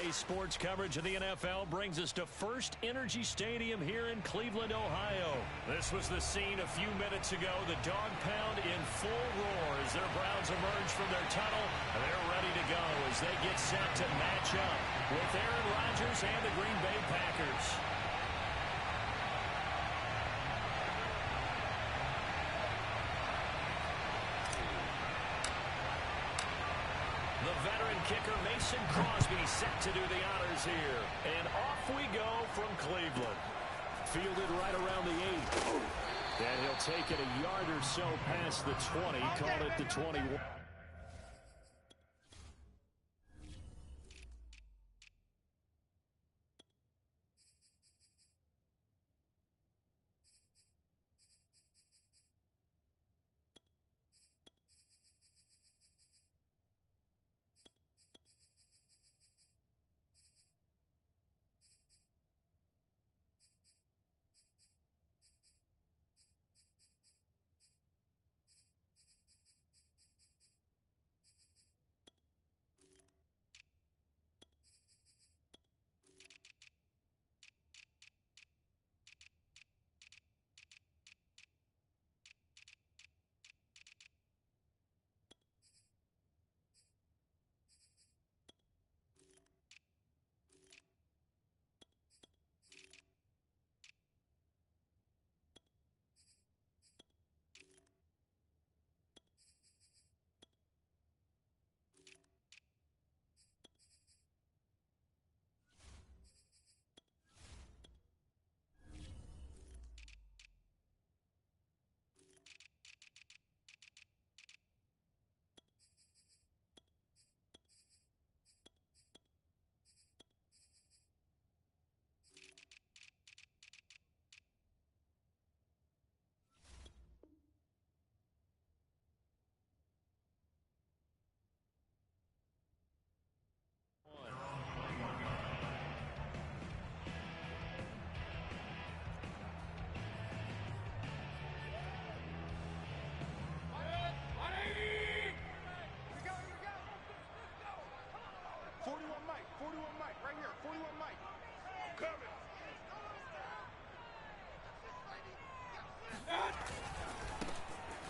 Today's sports coverage of the NFL brings us to First Energy Stadium here in Cleveland, Ohio. This was the scene a few minutes ago. The dog pound in full roar as their Browns emerge from their tunnel. They're ready to go as they get set to match up with Aaron Rodgers and the Green Bay Packers. The veteran kicker Mason Crosby set to do the honors here. And off we go from Cleveland. Fielded right around the 8. And he'll take it a yard or so past the 20. Call it the 21.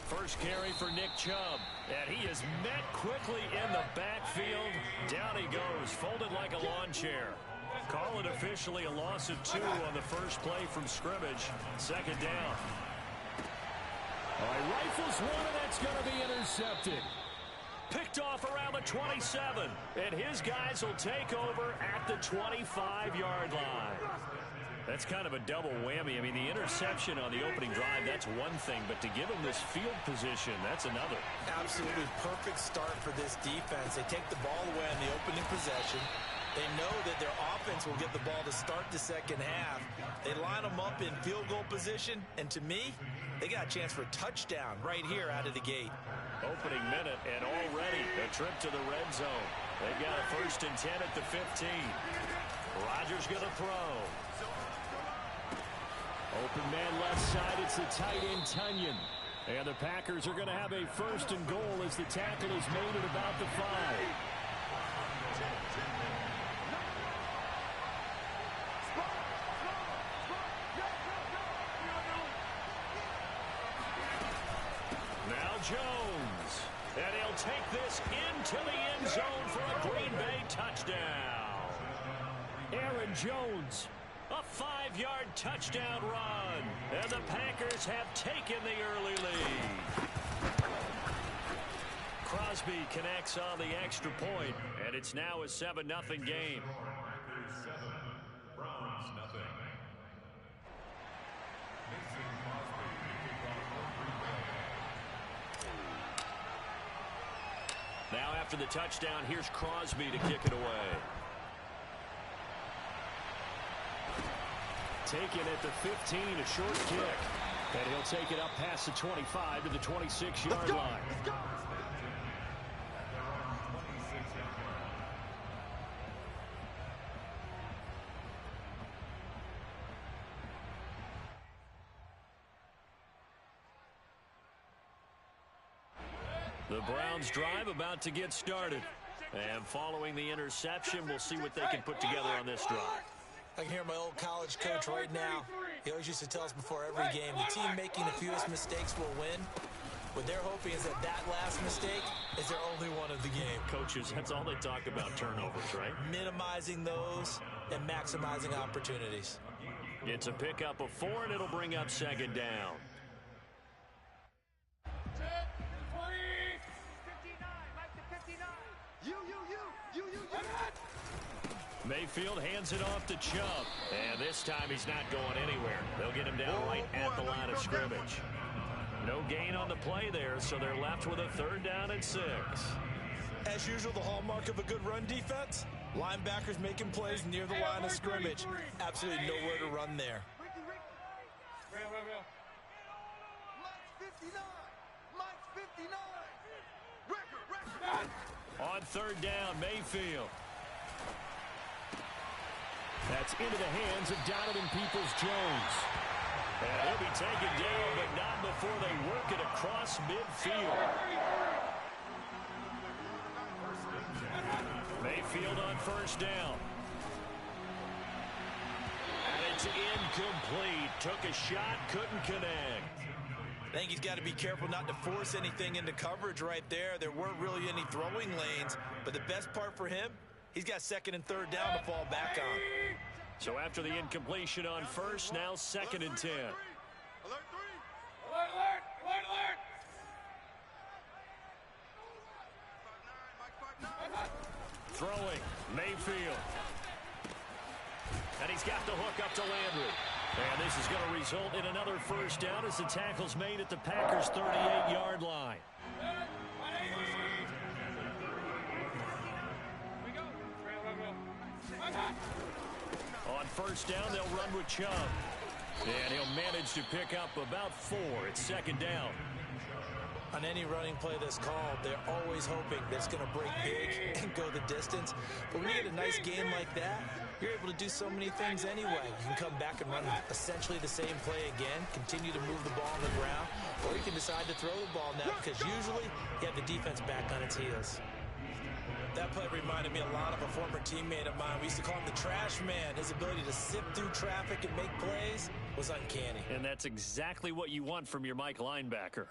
First carry for Nick Chubb, and he is met quickly in the backfield. Down he goes, folded like a lawn chair. Call it officially a loss of 2 on the first play from scrimmage. Second down. All right, rifles one, and that's going to be intercepted. Picked off around the 27, and his guys will take over at the 25-yard line. That's kind of a double whammy. I mean, the interception on the opening drive, that's one thing, but to give him this field position, that's another. Absolutely perfect start for this defense. They take the ball away on the opening possession. They know that their offense will get the ball to start the second half. They line them up in field goal position, and to me, they got a chance for a touchdown right here out of the gate. Opening minute, and already a trip to the red zone. They've got a 1st and 10 at the 15. Rodgers going to throw. Open man left side, it's the tight end, Tunyon. And the Packers are going to have a 1st and goal as the tackle is made at about the 5. Now Jones. And he'll take this into the end zone for a Green Bay touchdown. Aaron Jones. A 5-yard touchdown run. And the Packers have taken the early lead. Crosby connects on the extra point, and it's now a 7-0 game. Packers 7, Browns nothing. Mason Crosby to kick off for Green Bay. Now after the touchdown, here's Crosby to kick it away. Taken at the 15, a short kick. And he'll take it up past the 25 to the 26-yard line. Let's go. The Browns drive about to get started. And following the interception, we'll see what they can put together on this drive. I can hear my old college coach right now. He always used to tell us before every game, the team making the fewest mistakes will win. What they're hoping is that that last mistake is their only one of the game. Coaches, that's all they talk about, turnovers, right? Minimizing those and maximizing opportunities. It's a pickup of 4, and it'll bring up second down. Mayfield hands it off to Chubb. And this time he's not going anywhere. They'll get him down right at the line of scrimmage. No gain on the play there, so they're left with a 3rd down and 6. As usual, the hallmark of a good run defense, linebackers making plays near the line of scrimmage. Absolutely nowhere to run there. On 3rd down, Mayfield. That's into the hands of Donovan Peoples-Jones. And he'll be taken down, but not before they work it across midfield. Mayfield on 1st down. And it's incomplete. Took a shot, couldn't connect. I think he's got to be careful not to force anything into coverage right there. There weren't really any throwing lanes, but the best part for him, he's got 2nd and 3rd down to fall back on. So after the incompletion on 1st, now 2nd and 10. Throwing, Mayfield. And he's got the hook up to Landry. And this is going to result in another 1st down as the tackle's made at the Packers' 38-yard line. On 1st down, they'll run with Chubb. And he'll manage to pick up about 4. It's 2nd down. On any running play that's called, they're always hoping that it's going to break big and go the distance. But when you get a nice game like that, you're able to do so many things anyway. You can come back and run essentially the same play again, continue to move the ball on the ground, or you can decide to throw the ball now because usually you have the defense back on its heels. That play reminded me a lot of a former teammate of mine. We used to call him the trash man. His ability to sift through traffic and make plays was uncanny. And that's exactly what you want from your Mike linebacker.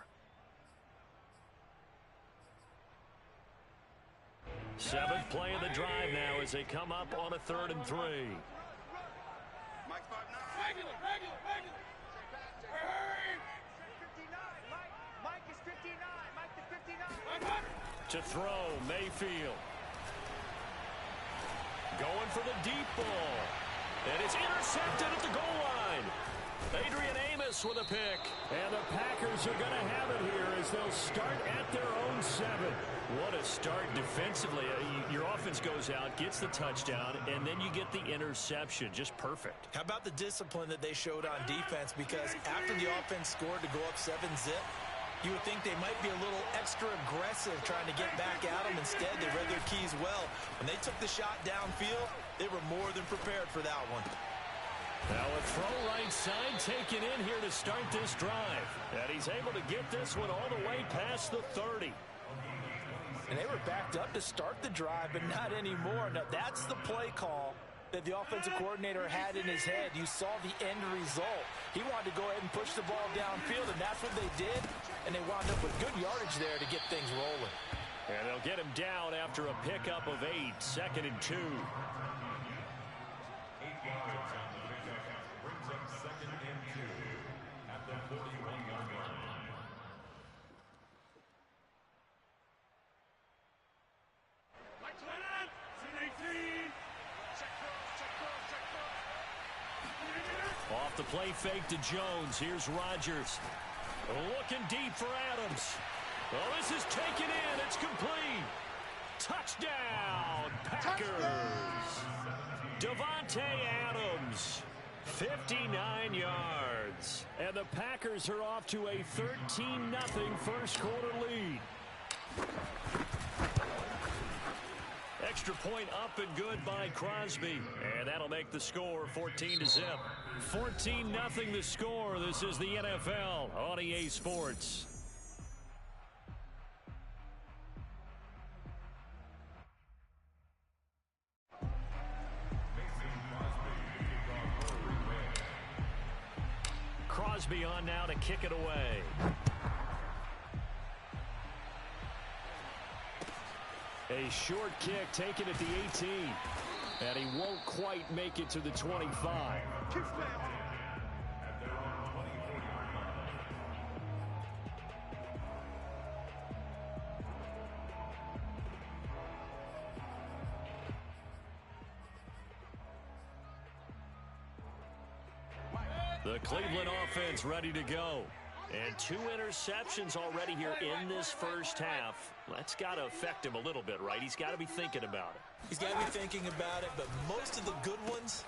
7th play of the drive now as they come up on a 3rd and 3. To throw, Mayfield. Going for the deep ball. And it's intercepted at the goal line. Adrian Amos with a pick. And the Packers are going to have it here as they'll start at their own 7. What a start defensively. Your offense goes out, gets the touchdown, and then you get the interception. Just perfect. How about the discipline that they showed on defense? Because after the offense scored to go up 7-zip, you would think they might be a little extra aggressive trying to get back at them. Instead, they read their keys well. When they took the shot downfield, they were more than prepared for that one. Now a throw right side taken in here to start this drive. And he's able to get this one all the way past the 30. And they were backed up to start the drive, but not anymore. Now, that's the play call that the offensive coordinator had in his head. You saw the end result. He wanted to go ahead and push the ball downfield, and that's what they did. And they wound up with good yardage there to get things rolling. And they'll get him down after a pickup of 8, 2nd and 2. 8 yards on the pickup. Brings up 2nd and 2 at the 41-yard line. Off the play fake to Jones. Here's Rodgers. Looking deep for Adams. Well, this is taken in. It's complete. Touchdown, Packers. Davante Adams, 59 yards. And the Packers are off to a 13-0 first quarter lead. Extra point up and good by Crosby. And that'll make the score 14-0. 14-0 the score. This is the NFL on EA Sports. Crosby on now to kick it away. A short kick taken at the 18. And he won't quite make it to the 25. The Cleveland offense ready to go. And 2 interceptions already here in this first half. That's got to affect him a little bit, right? He's got to be thinking about it. He's got to be thinking about it, but most of the good ones,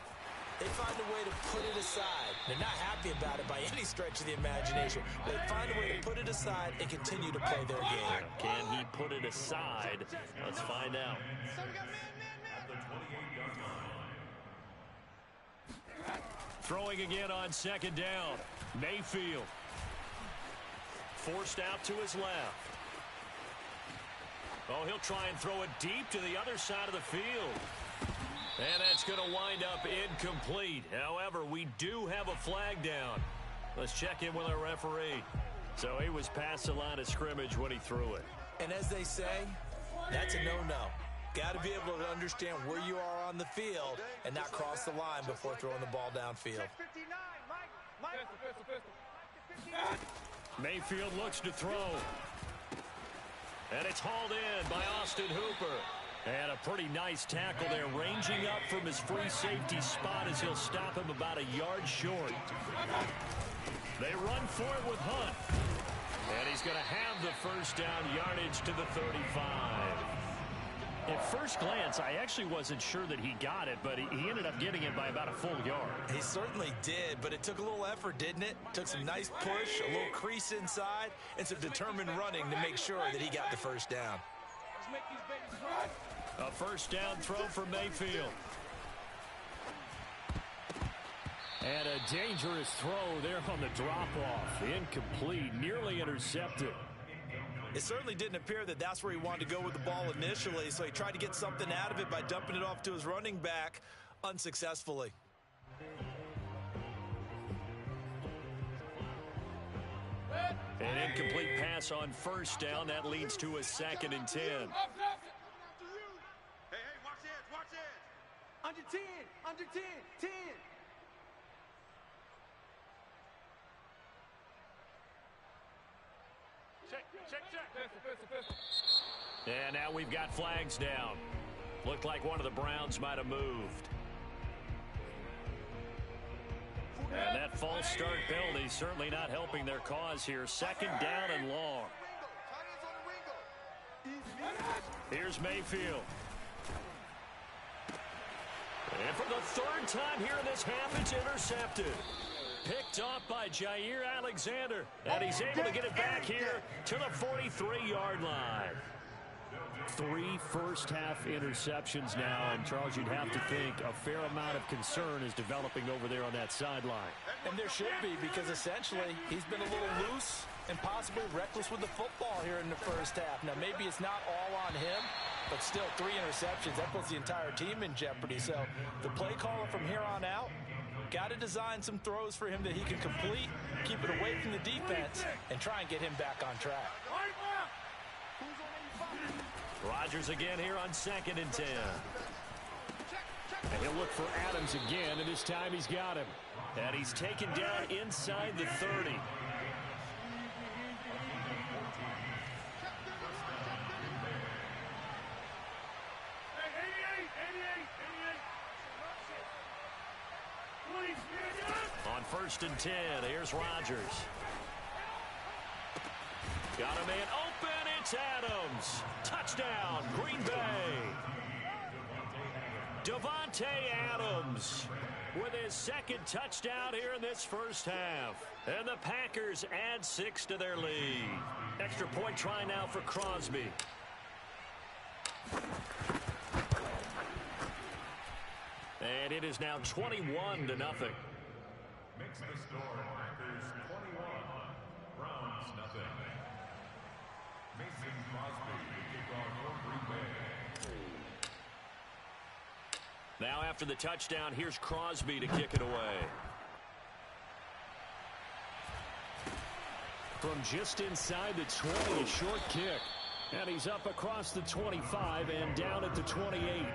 they find a way to put it aside. They're not happy about it by any stretch of the imagination. They find a way to put it aside and continue to play their game. Can he put it aside? Let's find out. Throwing again on second down. Mayfield. Forced out to his left. Oh, he'll try and throw it deep to the other side of the field. And that's going to wind up incomplete. However, we do have a flag down. Let's check in with our referee. So he was past the line of scrimmage when he threw it. And as they say, that's a no-no. Got to be able to understand where you are on the field and not cross the line before throwing the ball downfield. Mayfield looks to throw. And it's hauled in by Austin Hooper. And a pretty nice tackle there, ranging up from his free safety spot as he'll stop him about a yard short. They run for it with Hunt. And he's going to have the first down, yardage to the 35. At first glance, I actually wasn't sure that he got it, but he ended up getting it by about a full yard. He certainly did, but it took a little effort, didn't it? Took some nice push, a little crease inside, and some determined running to make sure that he got the first down. A first down throw for Mayfield. And a dangerous throw there on the drop-off. Incomplete, nearly intercepted. It certainly didn't appear that that's where he wanted to go with the ball initially, so he tried to get something out of it by dumping it off to his running back unsuccessfully. An incomplete pass on first down. That leads to a 2nd and 10. Hey, watch this. Under 10, under 10, 10. And now we've got flags down. Looked like one of the Browns might have moved. And that false start penalty certainly not helping their cause here. 2nd down and long. Here's Mayfield. And for the 3rd time here in this half, it's intercepted. Picked off by Jair Alexander. And he's able to get it back here to the 43-yard line. 3 first-half interceptions now, and Charles, you'd have to think a fair amount of concern is developing over there on that sideline. And there should be, because essentially he's been a little loose and possibly reckless with the football here in the first half. Now, maybe it's not all on him, but still 3 interceptions. That puts the entire team in jeopardy. So the play caller from here on out got to design some throws for him that he can complete, keep it away from the defense, and try and get him back on track. Rodgers again here on 2nd and 10. And he'll look for Adams again, and this time he's got him. And he's taken down inside the 30. On 1st and 10, here's Rodgers. Got a man open. It's Adams. Touchdown, Green Bay. Davante Adams with his 2nd touchdown here in this first half. And the Packers add 6 to their lead. Extra point try now for Crosby. And it is now 21-0. Makes the score Packers 21, Browns nothing. Mason Crosby to kick off for Green Bay. Now after the touchdown, here's Crosby to kick it away. from just inside the 20, a short kick. And he's up across the 25 and down at the 28.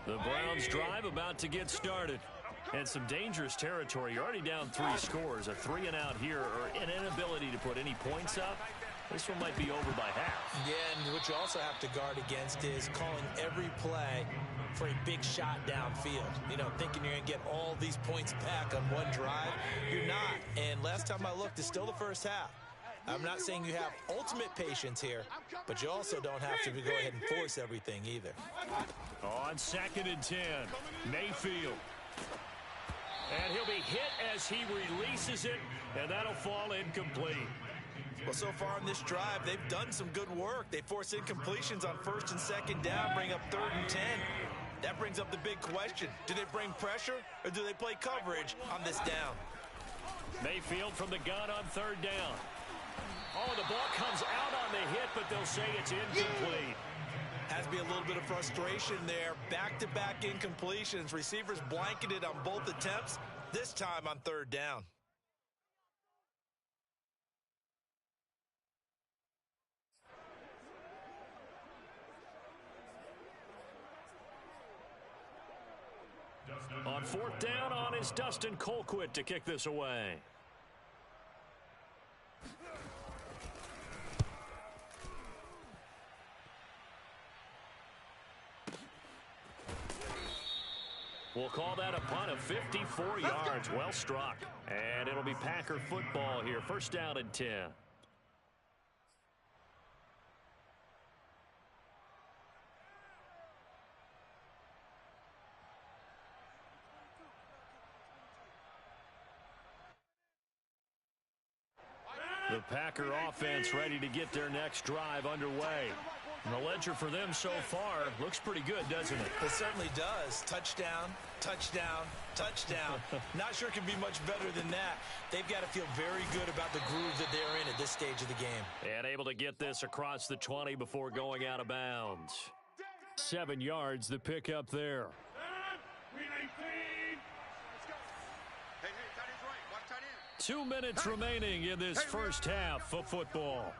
The Browns drive about to get started. And some dangerous territory. You're already down 3 scores. A 3-and-out here, or an inability to put any points up. This one might be over by half. Yeah, and what you also have to guard against is calling every play for a big shot downfield. You know, thinking you're going to get all these points back on one drive. You're not. And last time I looked, it's still the first half. I'm not saying you have ultimate patience here, but you also don't have to go ahead and force everything either. On 2nd and 10, Mayfield. And he'll be hit as he releases it, and that'll fall incomplete. Well, so far in this drive, they've done some good work. They force incompletions on 1st and 2nd down, bring up 3rd and 10. That brings up the big question. Do they bring pressure, or do they play coverage on this down? Mayfield from the gun on 3rd down. Oh, the ball comes out on the hit, but they'll say it's incomplete. Has to be a little bit of frustration there. Back-to-back incompletions. Receivers blanketed on both attempts, this time on 3rd down. On 4th down, on is Dustin Colquitt to kick this away. We'll call that a punt of 54 yards. Well struck. And it'll be Packer football here. 1st down and 10. The Packer offense ready to get their next drive underway. And the ledger for them so far looks pretty good, doesn't it? It certainly does. Touchdown, touchdown, touchdown. Not sure it can be much better than that. They've got to feel very good about the groove that they're in at this stage of the game. And able to get this across the 20 before going out of bounds. 7 yards, the pickup there. 2 minutes remaining in this first half of football.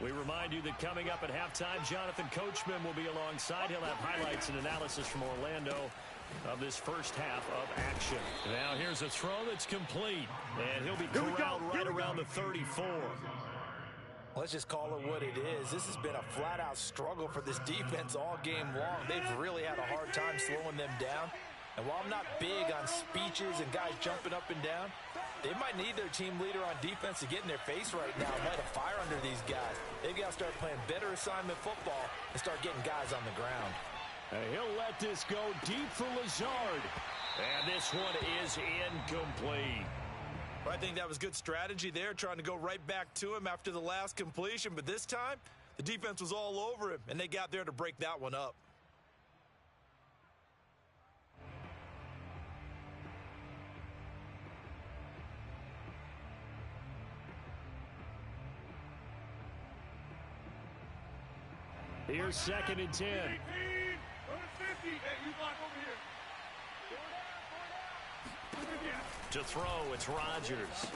We remind you that coming up at halftime, Jonathan Coachman will be alongside. He'll have highlights and analysis from Orlando of this first half of action. Now here's a throw that's complete, and he'll be corralled right around the 34. Let's just call it what it is. This has been a flat-out struggle for this defense all game long. They've really had a hard time slowing them down. And while I'm not big on speeches and guys jumping up and down, they might need their team leader on defense to get in their face right now and light a fire under these guys. They've got to start playing better assignment football and start getting guys on the ground. And he'll let this go deep for Lazard. And this one is incomplete. I think that was good strategy there, trying to go right back to him after the last completion. But this time, the defense was all over him, and they got there to break that one up. Here's 2nd and 10. To throw, it's Rodgers.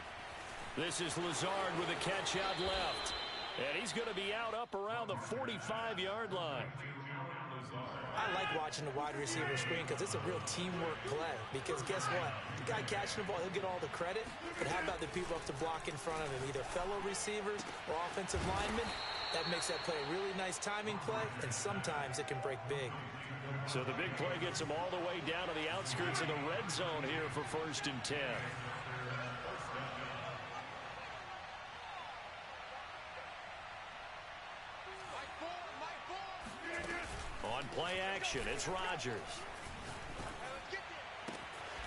This is Lazard with a catch out left. And he's going to be out up around the 45-yard line. I like watching the wide receiver screen because it's a real teamwork play. Because guess what? The guy catching the ball, he'll get all the credit. But how about the people up to block in front of him? Either fellow receivers or offensive linemen. That makes that play a really nice timing play, and sometimes it can break big. So the big play gets him all the way down to the outskirts of the red zone here for 1st and 10. On play action, it's Rodgers.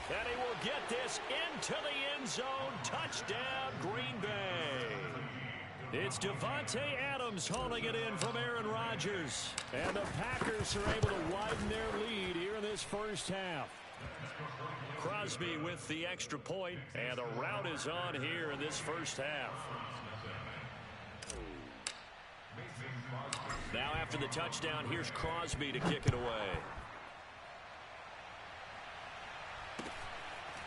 And he will get this into the end zone. Touchdown, Green Bay. It's Devontae Adams hauling it in from Aaron Rodgers. And the Packers are able to widen their lead here in this first half. Crosby with the extra point, and the rout is on here in this first half. Now after the touchdown, here's Crosby to kick it away.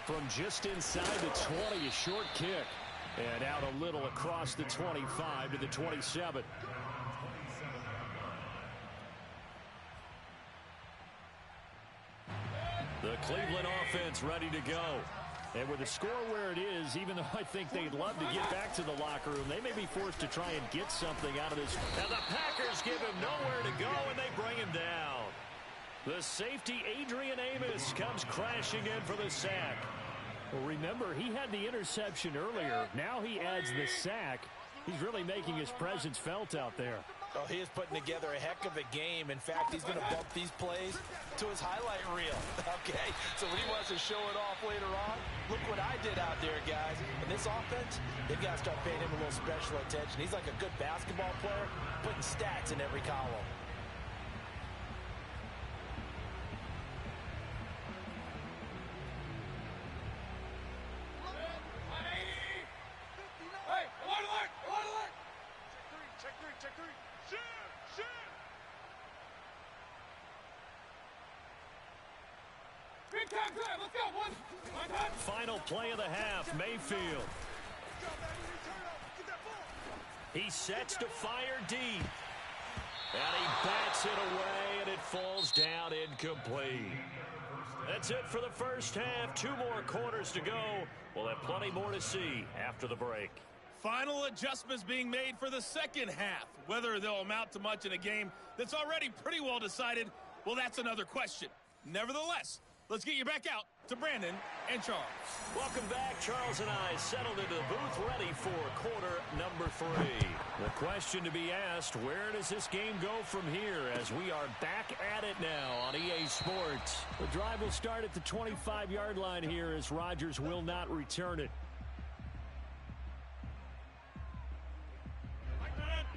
From just inside the 20, a short kick. And out a little across the 25 to the 27. The Cleveland offense ready to go. And with the score where it is, even though I think they'd love to get back to the locker room, they may be forced to try and get something out of this. And the Packers give him nowhere to go, and they bring him down. The safety, Adrian Amos, comes crashing in for the sack. Well, remember, he had the interception earlier. Now he adds the sack. He's really making his presence felt out there. Oh, he is putting together a heck of a game. In fact, he's going to bump these plays to his highlight reel. Okay, so when he wants to show it off later on, look what I did out there, guys. And this offense, they've got to start paying him a little special attention. He's like a good basketball player, putting stats in every column. Final play of the half, Mayfield. He sets to fire deep. And he bats it away, and it falls down incomplete. That's it for the first half. 2 more quarters to go. We'll have plenty more to see after the break. Final adjustments being made for the second half. Whether they'll amount to much in a game that's already pretty well decided, well, that's another question. Nevertheless, let's get you back out to Brandon and Charles. Welcome back. Charles and I settled into the booth ready for quarter number 3. The question to be asked, where does this game go from here as we are back at it now on EA Sports? The drive will start at the 25-yard line here as Rodgers will not return it.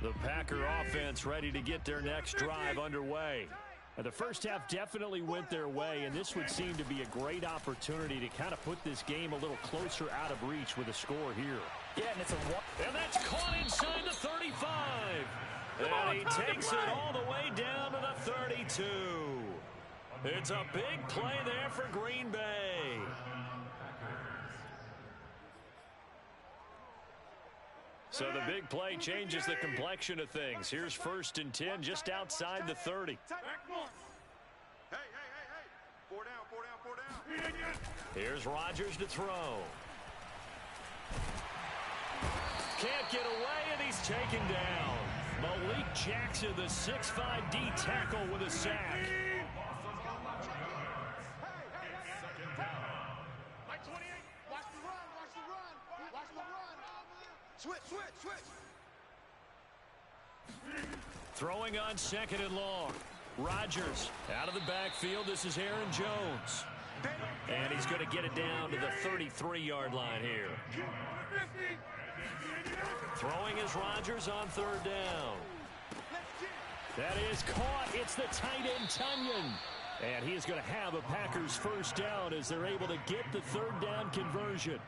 The Packer offense ready to get their next drive underway. The first half definitely went their way, and this would seem to be a great opportunity to kind of put this game a little closer out of reach with a score here. Yeah, and that's caught inside the 35. And he takes it all the way down to the 32. It's a big play there for Green Bay. So the big play changes the complexion of things. Here's 1st and 10 just outside the 30. Hey. 4 down. Here's Rodgers to throw. Can't get away, and he's taken down. Malik Jackson, the 6'5" D tackle with a sack. Switch. Throwing on 2nd and long. Rodgers out of the backfield. This is Aaron Jones. And he's going to get it down to the 33-yard line here. Throwing is Rodgers on 3rd down. That is caught. It's the tight end, Tunyon. And he is going to have a Packers first down as they're able to get the 3rd down conversion.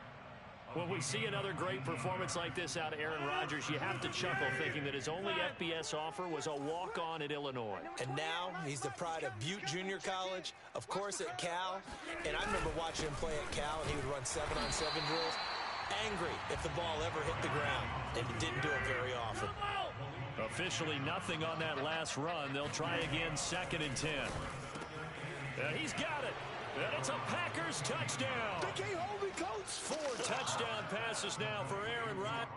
When we see another great performance like this out of Aaron Rodgers, you have to chuckle thinking that his only FBS offer was a walk-on at Illinois. And now he's the pride of Butte Junior College, of course at Cal. And I remember watching him play at Cal, and he would run 7-on-7 drills. Angry if the ball ever hit the ground, and he didn't do it very often. Officially nothing on that last run. They'll try again 2nd and 10. And he's got it. And it's a Packers touchdown. They can't hold me, coach. 4 touchdown passes now for Aaron Rodgers.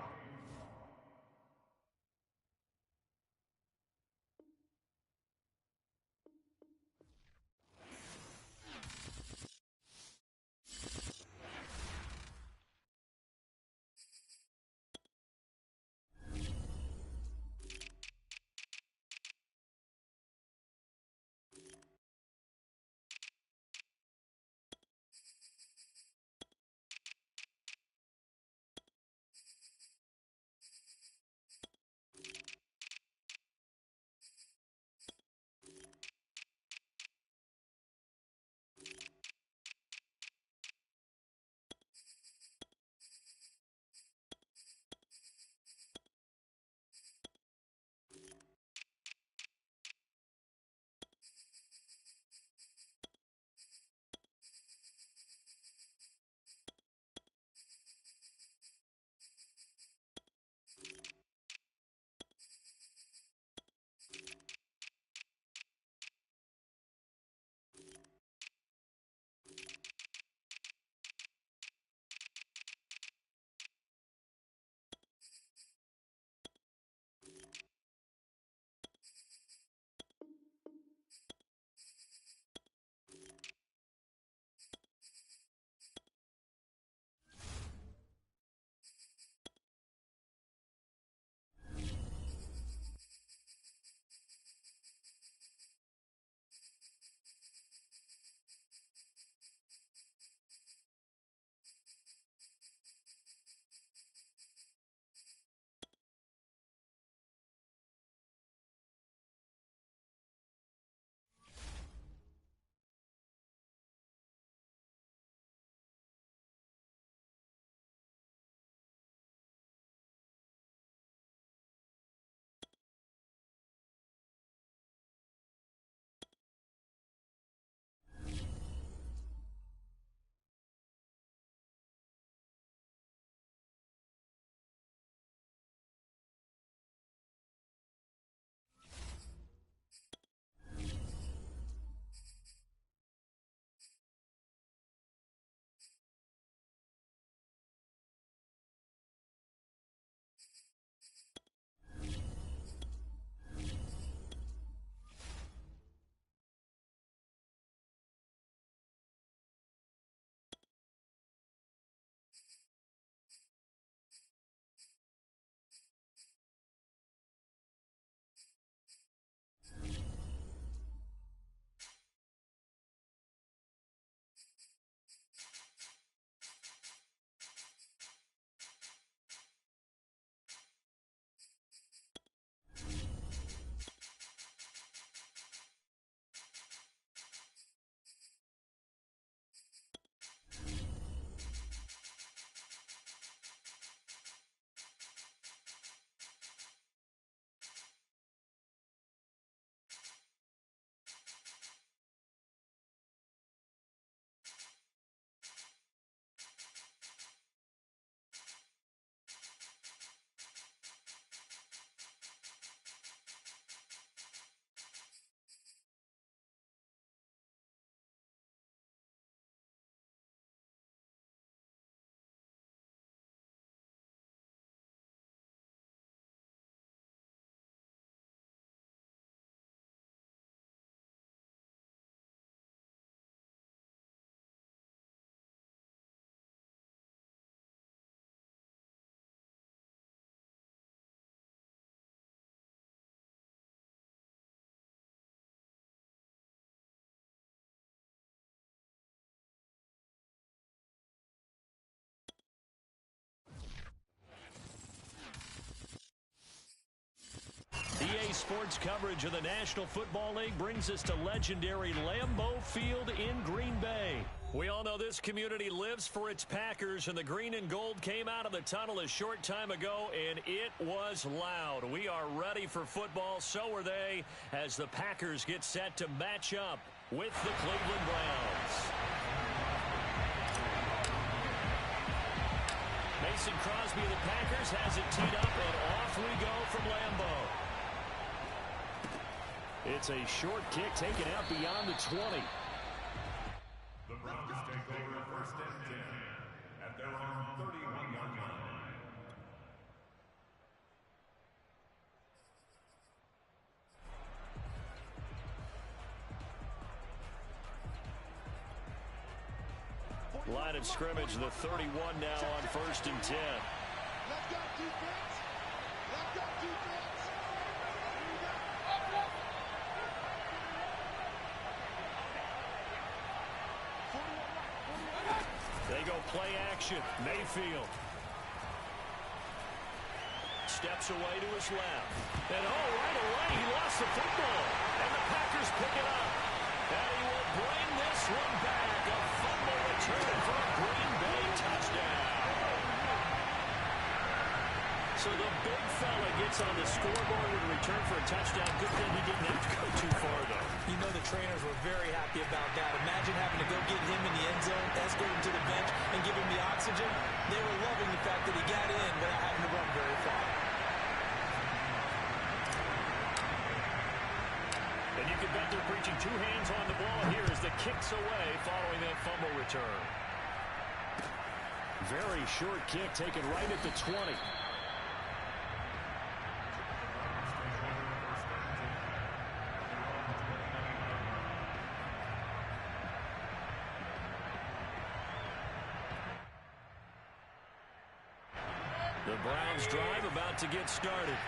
sports coverage of the National Football League brings us to legendary Lambeau Field in Green Bay. We all know this community lives for its Packers, and the green and gold came out of the tunnel a short time ago, and it was loud. We are ready for football. So are they, as the Packers get set to match up with the Cleveland Browns. Mason Crosby of the Packers has it teed up, and off we go from Lambeau. It's a short kick taken out beyond the 20. The Browns take over first and 10 at their own 31-yard line. Line of scrimmage, the 31 now on first and 10. Let's go, defense. Let's go, defense. They go play action. Mayfield steps away to his left. And right away, he lost the football. And the Packers pick it up. And he will bring this one back. A fumble return for a Green Bay touchdown. So the big fella gets on the scoreboard with a return for a touchdown. Good thing he didn't have to go too far, though. You know the trainers were very happy about that. Imagine having to go get him in the end zone, escort him to the bench, and give him the oxygen. They were loving the fact that he got in without having to run very far. And you can bet they're preaching two hands on the ball here as the kick's away following that fumble return. Very short kick taken right at the 20. The Browns drive about to get started.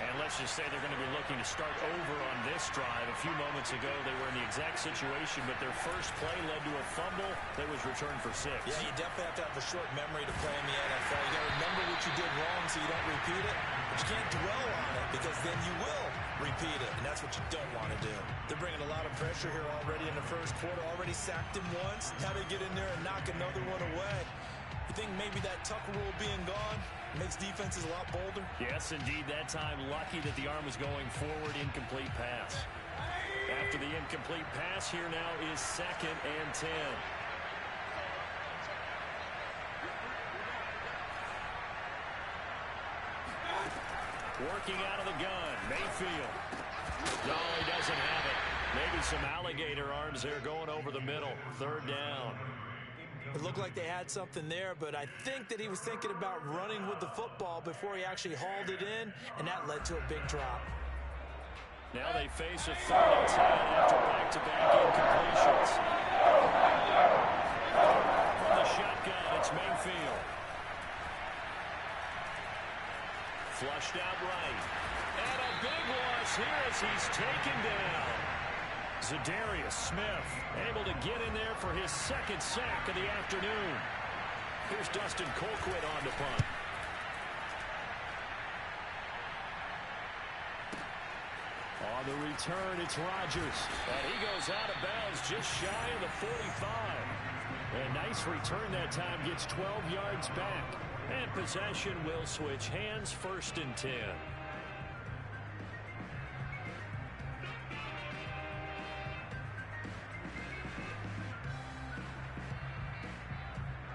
And let's just say they're going to be looking to start over on this drive. A few moments ago, they were in the exact situation, but their first play led to a fumble that was returned for 6. Yeah, you definitely have to have a short memory to play in the NFL. You got to remember what you did wrong so you don't repeat it. But you can't dwell on it because then you will repeat it, and that's what you don't want to do. They're bringing a lot of pressure here already in the first quarter. Already sacked him once. Now they get in there and knock another one away. You think maybe that Tucker rule being gone makes defenses a lot bolder? Yes, indeed. That time, lucky that the arm was going forward. Incomplete pass. After the incomplete pass, here now is 2nd and 10. Working out of the gun, Mayfield. No, he doesn't have it. Maybe some alligator arms there going over the middle. 3rd down. It looked like they had something there, but I think that he was thinking about running with the football before he actually hauled it in, and that led to a big drop. Now they face a 3rd and 10 after back-to-back incompletions. From the shotgun, it's Mayfield. Flushed out right. And a big loss here as he's taken down. Zadarius Smith able to get in there for his 2nd sack of the afternoon. Here's Dustin Colquitt on to punt. On the return, it's Rodgers. And he goes out of bounds just shy of the 45. A nice return that time, gets 12 yards back. And possession will switch hands, 1st and 10.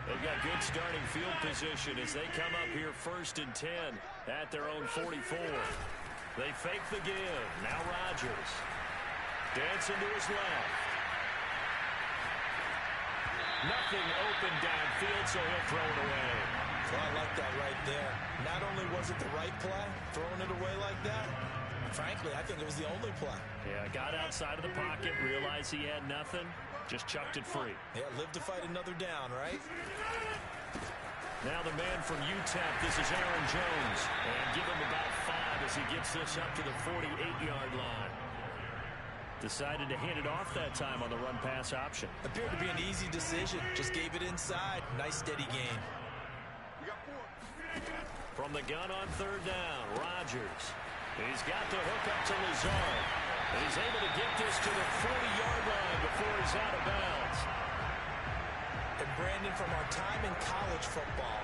They've got good starting field position as they come up here 1st and 10 at their own 44. They fake the give. Now Rodgers. Dancing to his left. Nothing open downfield, so he'll throw it away. Well, I like that right there. Not only was it the right play, throwing it away like that, frankly, I think it was the only play. Yeah, got outside of the pocket, realized he had nothing, just chucked it free. Yeah, live to fight another down, right? Now the man from UTEP, this is Aaron Jones. And give him about 5 as he gets this up to the 48-yard line. Decided to hand it off that time on the run-pass option. Appeared to be an easy decision. Just gave it inside. Nice, steady game. From the gun on 3rd down, Rodgers. He's got the hook up to Lazard. He's able to get this to the 40-yard line before he's out of bounds. And Brandon, from our time in college football,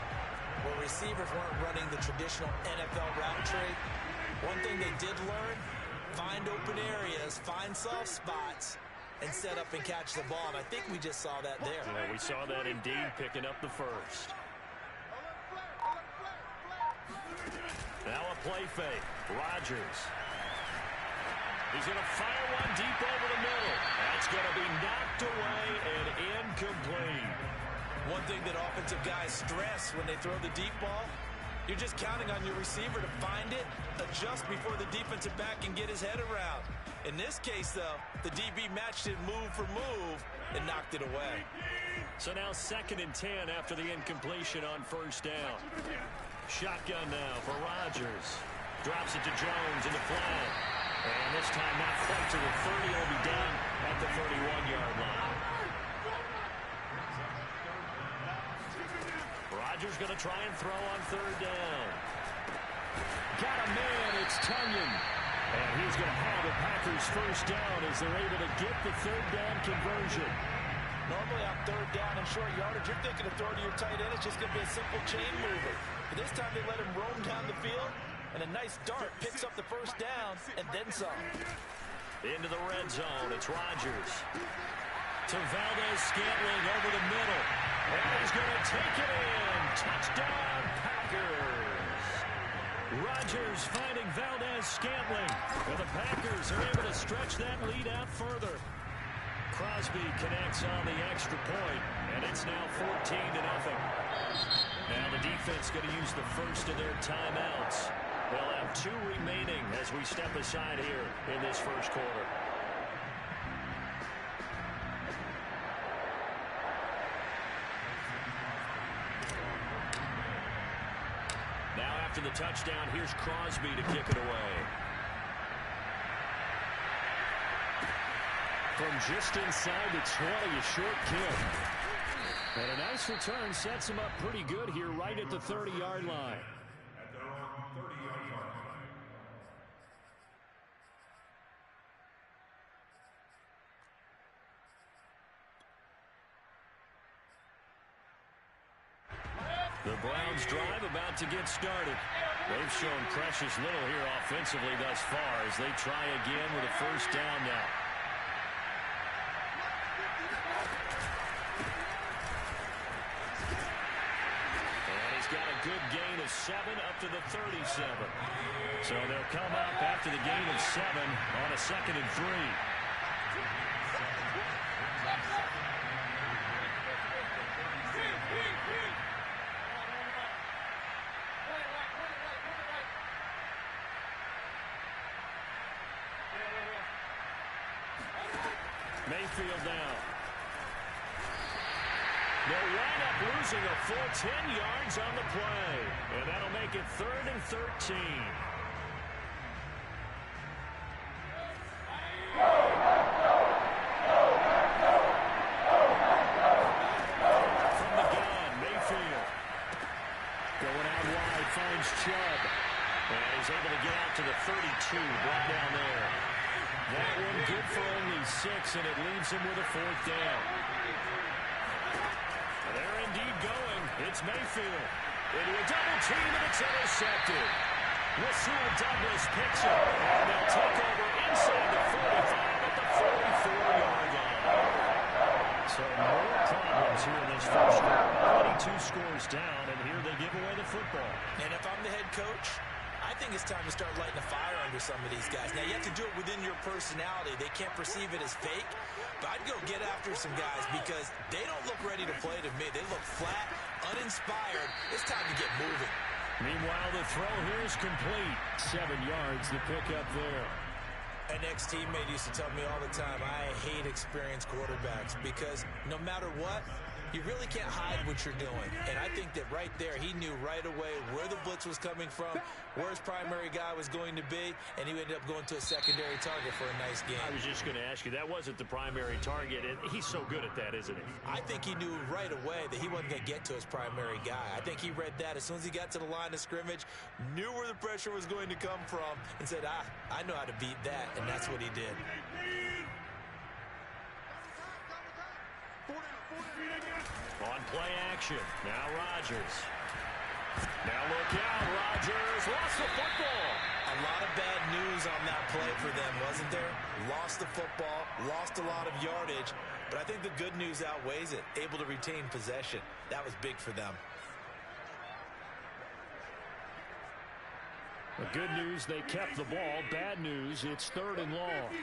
where receivers weren't running the traditional NFL route tree, one thing they did learn, find open areas, find soft spots, and set up and catch the ball. And I think we just saw that there. Yeah, we saw that indeed, picking up the first. Now a play fake. Rodgers. He's going to fire one deep over the middle. That's going to be knocked away and incomplete. One thing that offensive guys stress when they throw the deep ball, you're just counting on your receiver to find it, adjust before the defensive back can get his head around. In this case, though, the DB matched it move for move and knocked it away. So now 2nd and 10 after the incompletion on first down. Shotgun now for Rodgers. Drops it to Jones in the flat. And this time not quite to the 30. It'll be done at the 31-yard line. Rodgers going to try and throw on 3rd down. Got a man. It's Tunyon. And he's going to have the Packers first down as they're able to get the 3rd down conversion. Normally on 3rd down and short yardage, you're thinking of throwing to your tight end. It's just going to be a simple chain mover. But this time they let him roam down the field, and a nice dart picks up the first down and then some. Into the red zone. It's Rodgers. To Valdez-Scantling over the middle. And he's going to take it in. Touchdown, Packers. Rodgers finding Valdez-Scantling. And the Packers are able to stretch that lead out further. Crosby connects on the extra point, and it's now 14-0. Now the defense going to use the first of their timeouts. They'll have 2 remaining as we step aside here in this first quarter. Now after the touchdown, here's Crosby to kick it away. From just inside the 20, a short kick. And a nice return sets him up pretty good here right at the 30-yard line. At their own 30-yard line. The Browns drive about to get started. They've shown precious little here offensively thus far as they try again with a first down now. Got a good gain of 7 up to the 37. So they'll come up after the gain of 7 on a 2nd and 3. Mayfield now. They'll wind up losing a full 10 yards on the play. And that'll make it 3rd and 13. From the gun, Mayfield. Going out wide, finds Chubb. And he's able to get out to the 32, brought down there. That one good for only 6, and it leaves him with a 4th down. They're indeed going. It's Mayfield. Into a double team, and it's intercepted. Rasul Douglas picks it, and they'll take over inside the 45 at the 44-yard line. So more problems here in this first quarter. 22 scores down, and here they give away the football. And if I'm the head coach, I think it's time to start lighting a fire under some of these guys. Now, you have to do it within your personality. They can't perceive it as fake. But I'd go get after some guys because they don't look ready to play to me. They look flat, uninspired. It's time to get moving. Meanwhile, the throw here is complete. 7 yards, the pickup there. An ex-teammate used to tell me all the time, I hate experienced quarterbacks because no matter what, You really can't hide what you're doing. And I think that right there, he knew right away where the blitz was coming from, where his primary guy was going to be, and he ended up going to a secondary target for a nice game. I was just going to ask you, that wasn't the primary target, and he's so good at that, isn't he? I think he knew right away that he wasn't going to get to his primary guy. I think he read that as soon as he got to the line of scrimmage, knew where the pressure was going to come from, and said, I know how to beat that, and that's what he did. On play action. Now Rodgers. Now look out. Rodgers lost the football. A lot of bad news on that play for them, wasn't there? Lost the football, lost a lot of yardage, but I think the good news outweighs it. Able to retain possession. That was big for them. The good news, they kept the ball. Bad news, it's 3rd and long.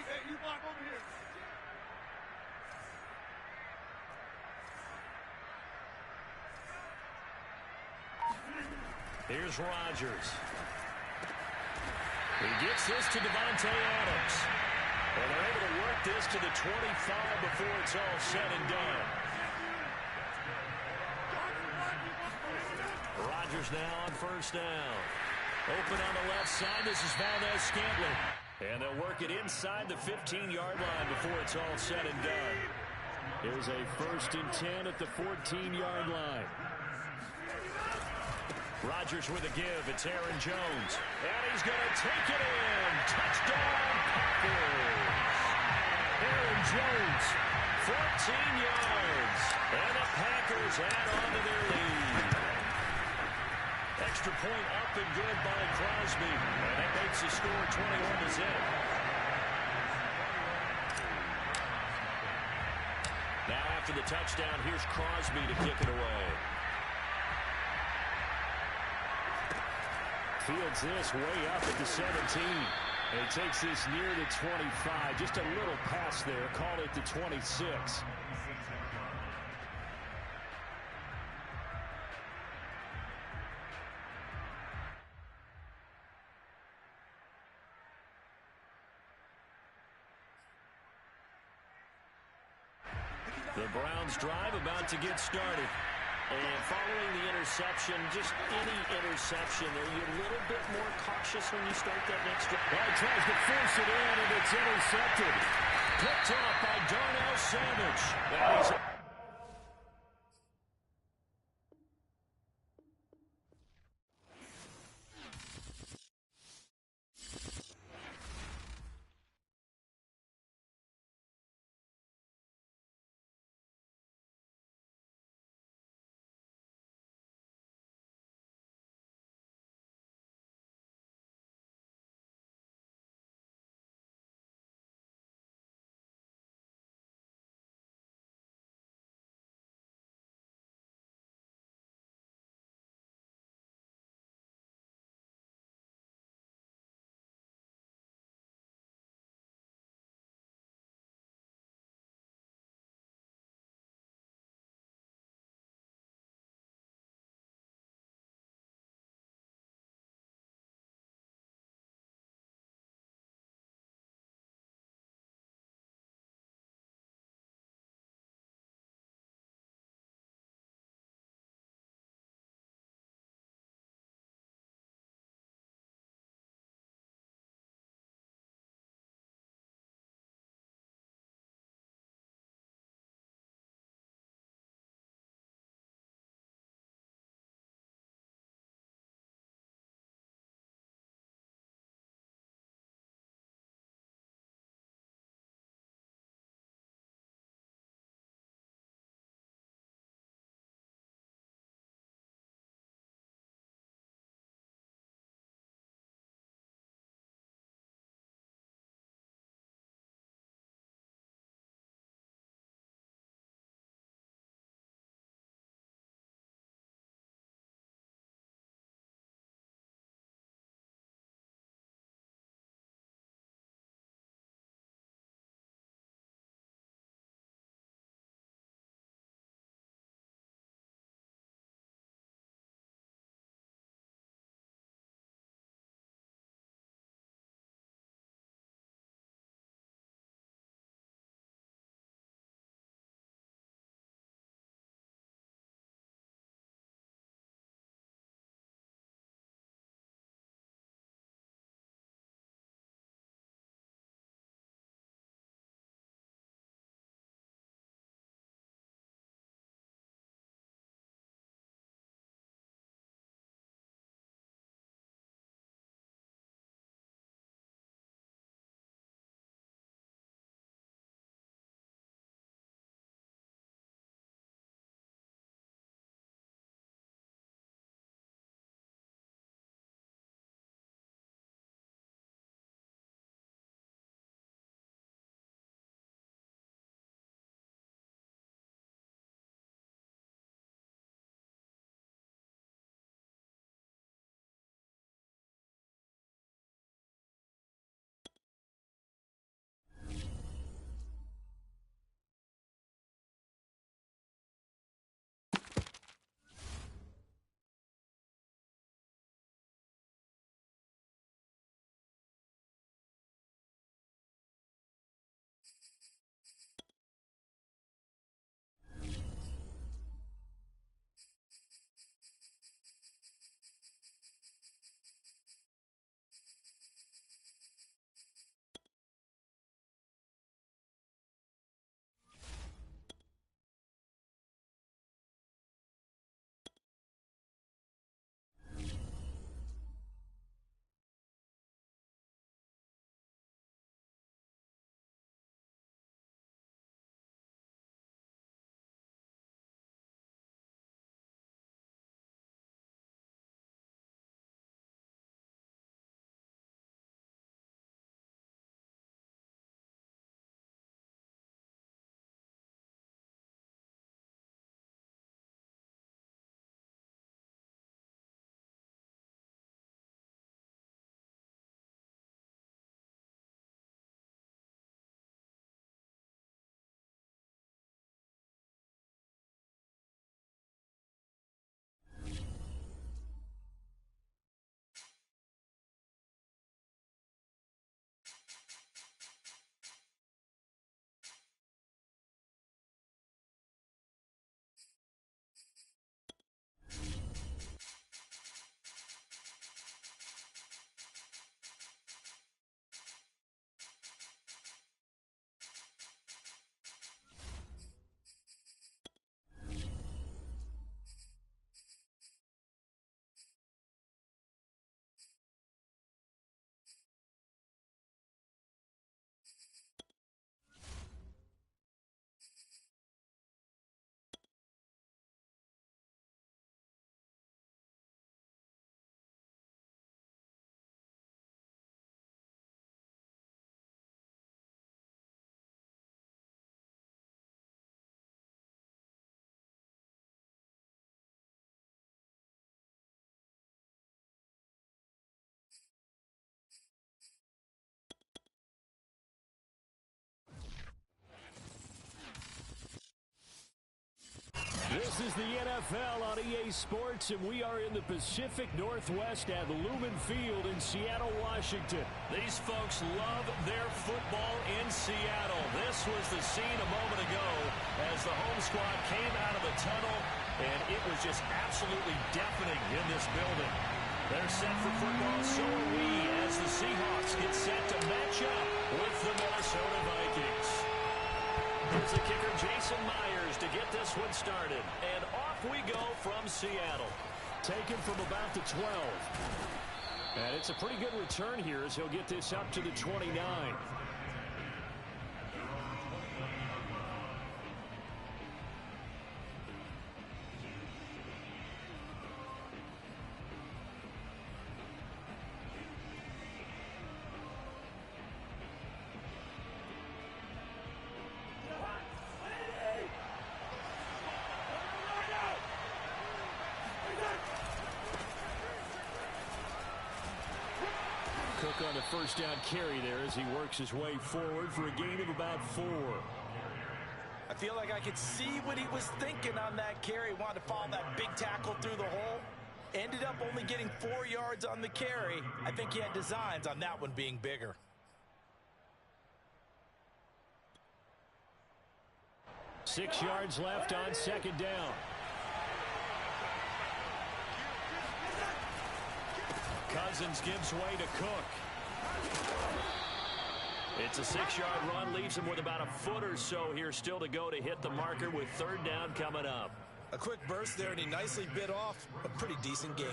Here's Rodgers. He gets this to Devontae Adams. And they're able to work this to the 25 before it's all said and done. Rodgers now on 1st down. Open on the left side. This is Valdez-Scantling. And they'll work it inside the 15-yard line before it's all said and done. Here's a 1st and 10 at the 14-yard line. Rodgers with a give. It's Aaron Jones. And he's going to take it in. Touchdown, Packers. Aaron Jones, 14 yards. And the Packers add on to their lead. Extra point up and good by Crosby. And that makes the score 21-0. Now after the touchdown, here's Crosby to kick it away. Fields this way up at the 17. And he takes this near the 25. Just a little pass there. Call it the 26. The Browns drive about to get started. And following the interception, just any interception, are you a little bit more cautious when you start that next drive? Well, he tries to force it in, and it's intercepted. Picked up by Darnell Savage. That is This is the NFL on EA Sports, and we are in the Pacific Northwest at Lumen Field in Seattle, Washington. These folks love their football in Seattle. This was the scene a moment ago as the home squad came out of the tunnel, and it was just absolutely deafening in this building. They're set for football, so are we, as the Seahawks get set to match up with the Minnesota Vikings. Here's the kicker, Jason Myers, to get this one started. And off we go from Seattle. Taken from about the 12. And it's a pretty good return here as he'll get this up to the 29. Cook on the first down carry there as he works his way forward for a gain of about 4. I feel like I could see what he was thinking on that carry. Wanted to follow that big tackle through the hole. Ended up only getting 4 yards on the carry. I think he had designs on that one being bigger. Six yards left on second down. Cousins gives way to Cook. It's a 6-yard run, leaves him with about a foot or so here still to go to hit the marker with third down coming up. A quick burst there, and he nicely bit off a pretty decent gain.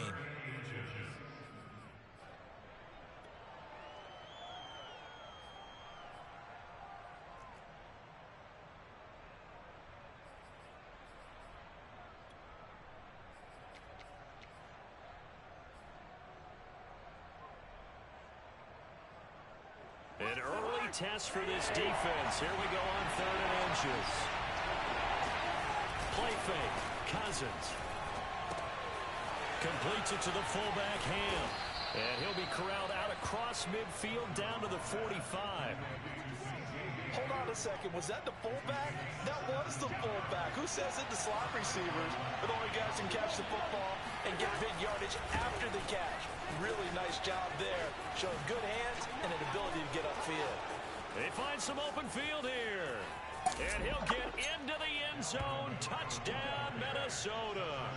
An early test for this defense. Here we go on 3rd and inches. Play fake. Cousins. Completes it to the fullback, Ham. And he'll be corralled out across midfield down to the 45. Hold on a second. Was that the fullback? That was the fullback. Who says it? The slot receivers. But only guys can catch the football and get big yardage after the catch. Really nice job there. Showing good hands and an ability to get upfield. They find some open field here. And he'll get into the end zone. Touchdown, Minnesota.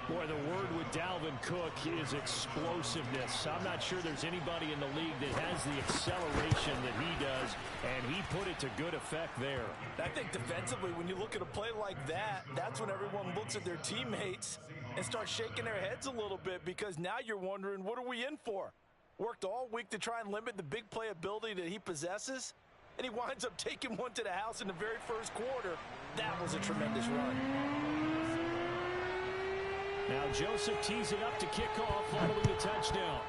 Boy, the word with Dalvin Cook is explosiveness. I'm not sure there's anybody in the league that has the acceleration that he does, and he put it to good effect there. I think defensively, when you look at a play like that, that's when everyone looks at their teammates and starts shaking their heads a little bit, because now you're wondering, what are we in for? Worked all week to try and limit the big play ability that he possesses, and he winds up taking one to the house in the very first quarter. That was a tremendous run. Now Joseph tees it up to kick off following the touchdown.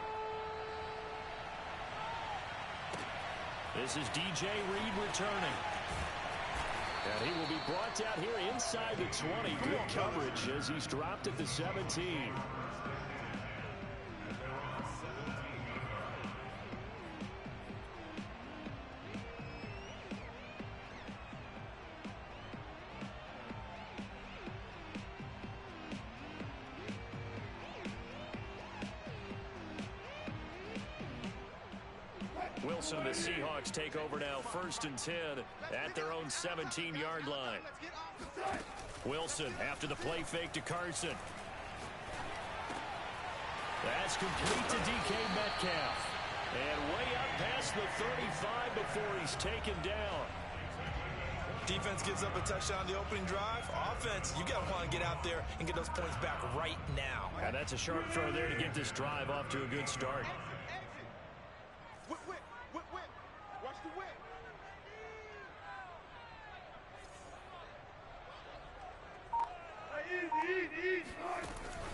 This is DJ Reed returning. And he will be brought down here inside the 20. Good coverage as he's dropped at the 17. Wilson and the Seahawks take over now, 1st and 10 at their own 17-yard line. Wilson after the play fake to Carson. That's complete to DK Metcalf. And way up past the 35 before he's taken down. Defense gives up a touchdown on the opening drive. Offense, you got to want to get out there and get those points back right now. And that's a sharp throw there to get this drive off to a good start. Watch the whip.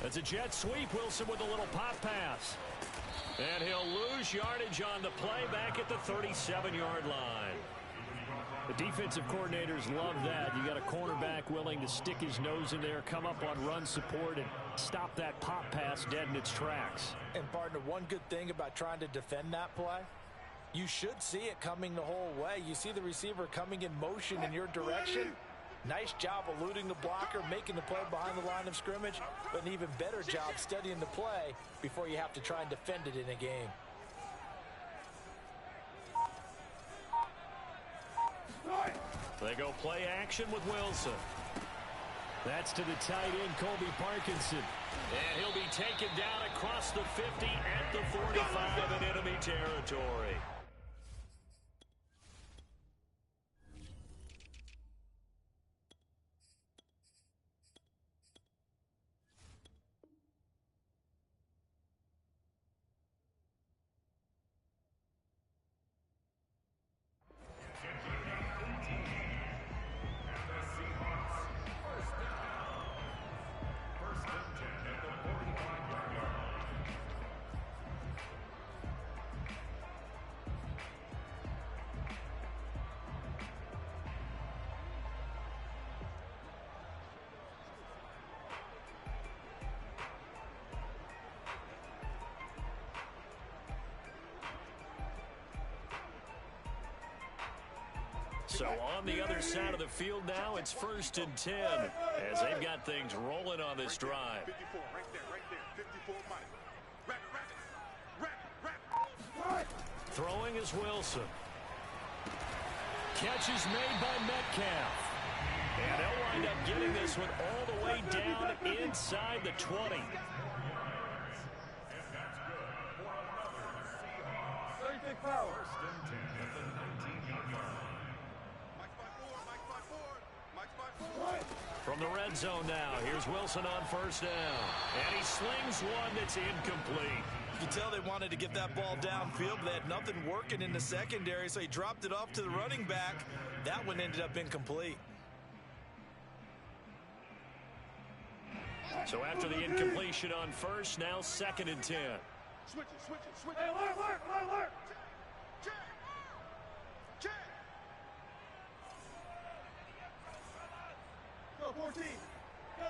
That's a jet sweep. Wilson with a little pop pass. And he'll lose yardage on the play back at the 37-yard line. The defensive coordinators love that. You got a cornerback willing to stick his nose in there, come up on run support, and stop that pop pass dead in its tracks. And, partner, one good thing about trying to defend that play, you should see it coming the whole way. You see the receiver coming in motion in your direction. Nice job eluding the blocker, making the play behind the line of scrimmage, but an even better job studying the play before you have to try and defend it in a game. They go play action with Wilson. That's to the tight end, Colby Parkinson. And he'll be taken down across the 50 at the 45 in enemy territory. So on the other side of the field now, it's 1st and 10 as they've got things rolling on this drive. 54, right there, 54 Mike. Throwing is Wilson. Catch is made by Metcalf. And they'll wind up getting this one all the way down inside the 20. From the red zone now, here's Wilson on 1st down. And he slings one that's incomplete. You can tell they wanted to get that ball downfield, but they had nothing working in the secondary, so he dropped it off to the running back. That one ended up incomplete. So after the incompletion on 1st, now 2nd and 10. Switch it. Hey, alert. Check. Go, 14. Go.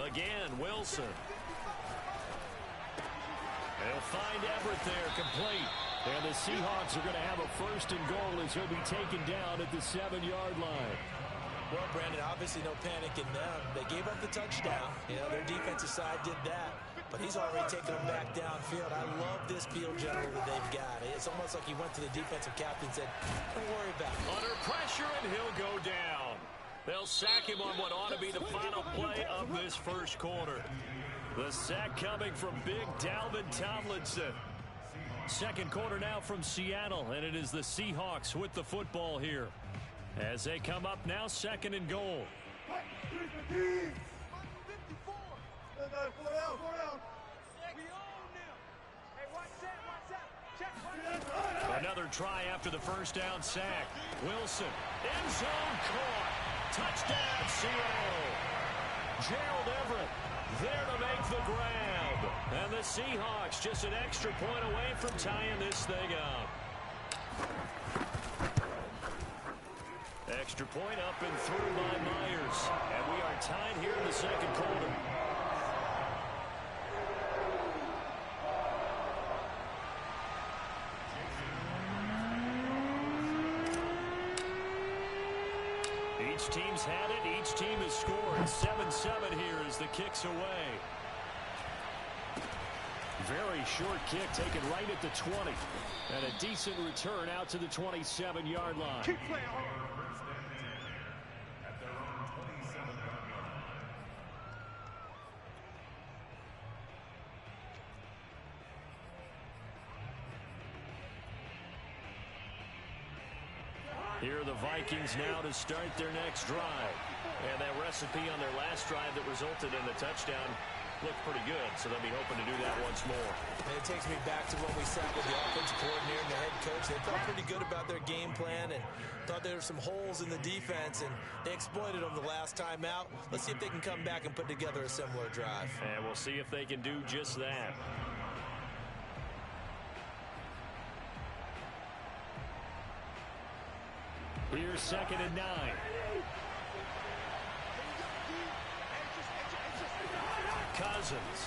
Again, Wilson. They'll find Everett there, complete. And the Seahawks are going to have a 1st and goal as he'll be taken down at the 7-yard line. Well, Brandon, obviously no panic in them. They gave up the touchdown. You know, their defensive side did that. But he's already taken them back downfield. I love this field general that they've got. It's almost like he went to the defensive captain and said, don't worry about it. Under pressure, and he'll go down. They'll sack him on what ought to be the final play of this 1st quarter. The sack coming from big Dalvin Tomlinson. 2nd quarter now from Seattle, and it is the Seahawks with the football here. As they come up now, 2nd and goal. Another try after the 1st down sack. Wilson, end zone caught. Touchdown, Seattle. Gerald Everett there to make the grab. And the Seahawks just an extra point away from tying this thing up. Extra point up and through by Myers. And we are tied here in the 2nd quarter. Each team's had it. Each team has scored. 7-7 here as the kick's away. Very short kick taken right at the 20. And a decent return out to the 27-yard line. Keep playing. Here are the Vikings now to start their next drive. And that recipe on their last drive that resulted in the touchdown looked pretty good, so they'll be hoping to do that once more. And it takes me back to when we sat with the offensive coordinator and the head coach. They felt pretty good about their game plan and thought there were some holes in the defense, and they exploited them the last time out. Let's see if they can come back and put together a similar drive. And we'll see if they can do just that. Here's 2nd and 9. Cousins.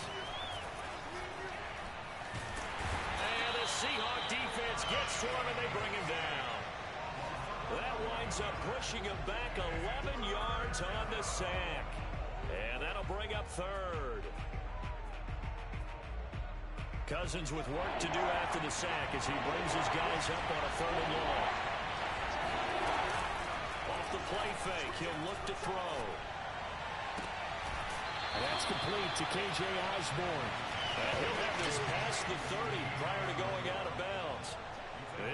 And the Seahawk defense gets to him, and they bring him down. That winds ends up pushing him back 11 yards on the sack. And that'll bring up third. Cousins with work to do after the sack as he brings his guys up on a 3rd and long. Off the play fake, he'll look to throw. And that's complete to K.J. Osborne. And he'll have this past the 30 prior to going out of bounds.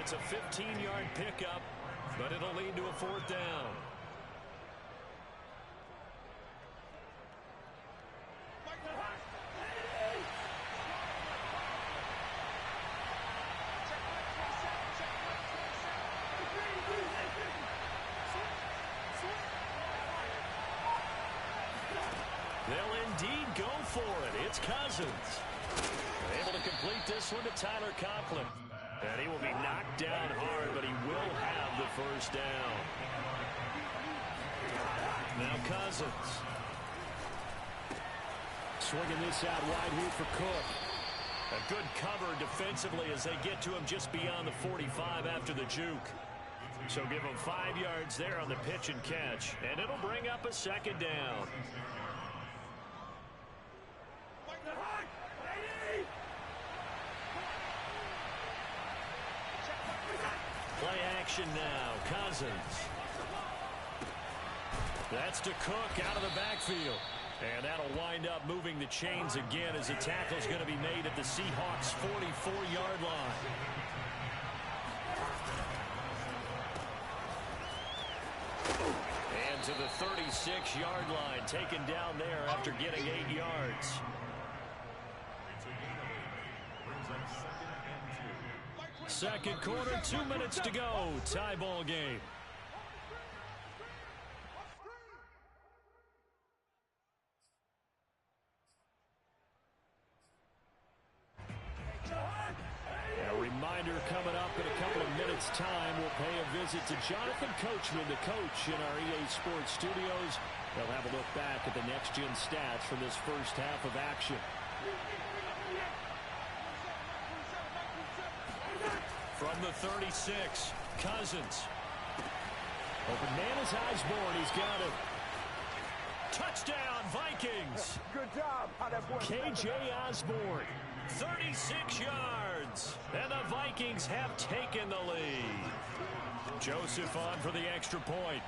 It's a 15-yard pickup, but it'll lead to a 4th down. They'll indeed go for it. It's Cousins. Able to complete this one to Tyler Conklin. And he will be knocked down hard, but he will have the 1st down. Now Cousins. Swinging this out wide here for Cook. A good cover defensively as they get to him just beyond the 45 after the juke. So give him 5 yards there on the pitch and catch. And it'll bring up a 2nd down. Play action now. Cousins. That's to Cook out of the backfield. And that'll wind up moving the chains again as the tackle's going to be made at the Seahawks' 44-yard line. And to the 36-yard line, taken down there after getting 8 yards. Second quarter, 2 minutes to go. Tie ball game. A reminder coming up in a couple of minutes' time. We'll pay a visit to Jonathan Coachman, the coach in our EA Sports studios. They'll have a look back at the next-gen stats from this first half of action. From the 36, Cousins. Open man is Osborne. He's got it. Touchdown, Vikings. Good job. K.J. Osborne, 36 yards. And the Vikings have taken the lead. Joseph on for the extra point.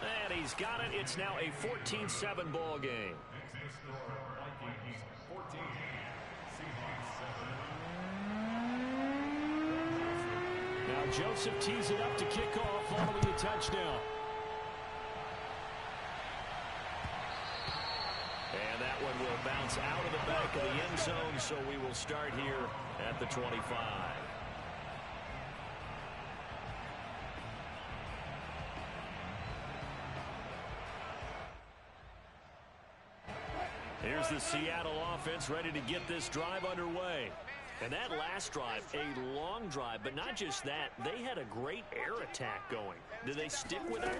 And he's got it. It's now a 14-7 ball game. Now Joseph tees it up to kick off following the touchdown. And that one will bounce out of the back of the end zone, so we will start here at the 25. Here's the Seattle offense ready to get this drive underway. And that last drive, a long drive, but not just that, they had a great air attack going. Do they stick with it?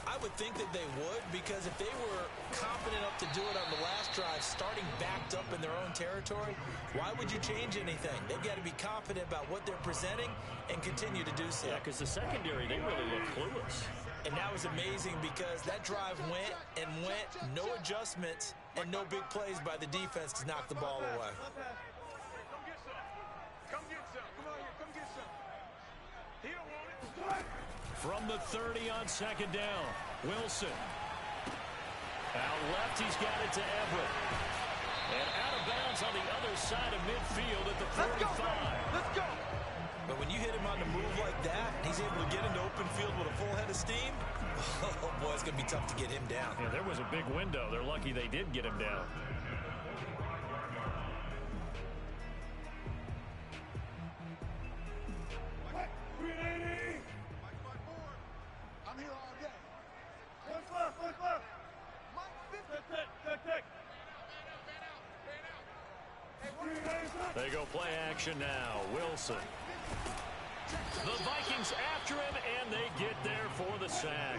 I would think that they would, because if they were confident enough to do it on the last drive, starting backed up in their own territory, why would you change anything? They've got to be confident about what they're presenting and continue to do so. Yeah, because the secondary, they really look clueless. And that was amazing because that drive went and went, no adjustments, and no big plays by the defense to knock the ball away. From the 30 on 2nd down, Wilson. Out left, he's got it to Everett. And out of bounds on the other side of midfield at the 45. Let's go. But when you hit him on the move like that, he's able to get into open field with a full head of steam. Oh, boy, it's going to be tough to get him down. Yeah, there was a big window. They're lucky they did get him down. They go play action now. Wilson. The Vikings after him, and they get there for the sack.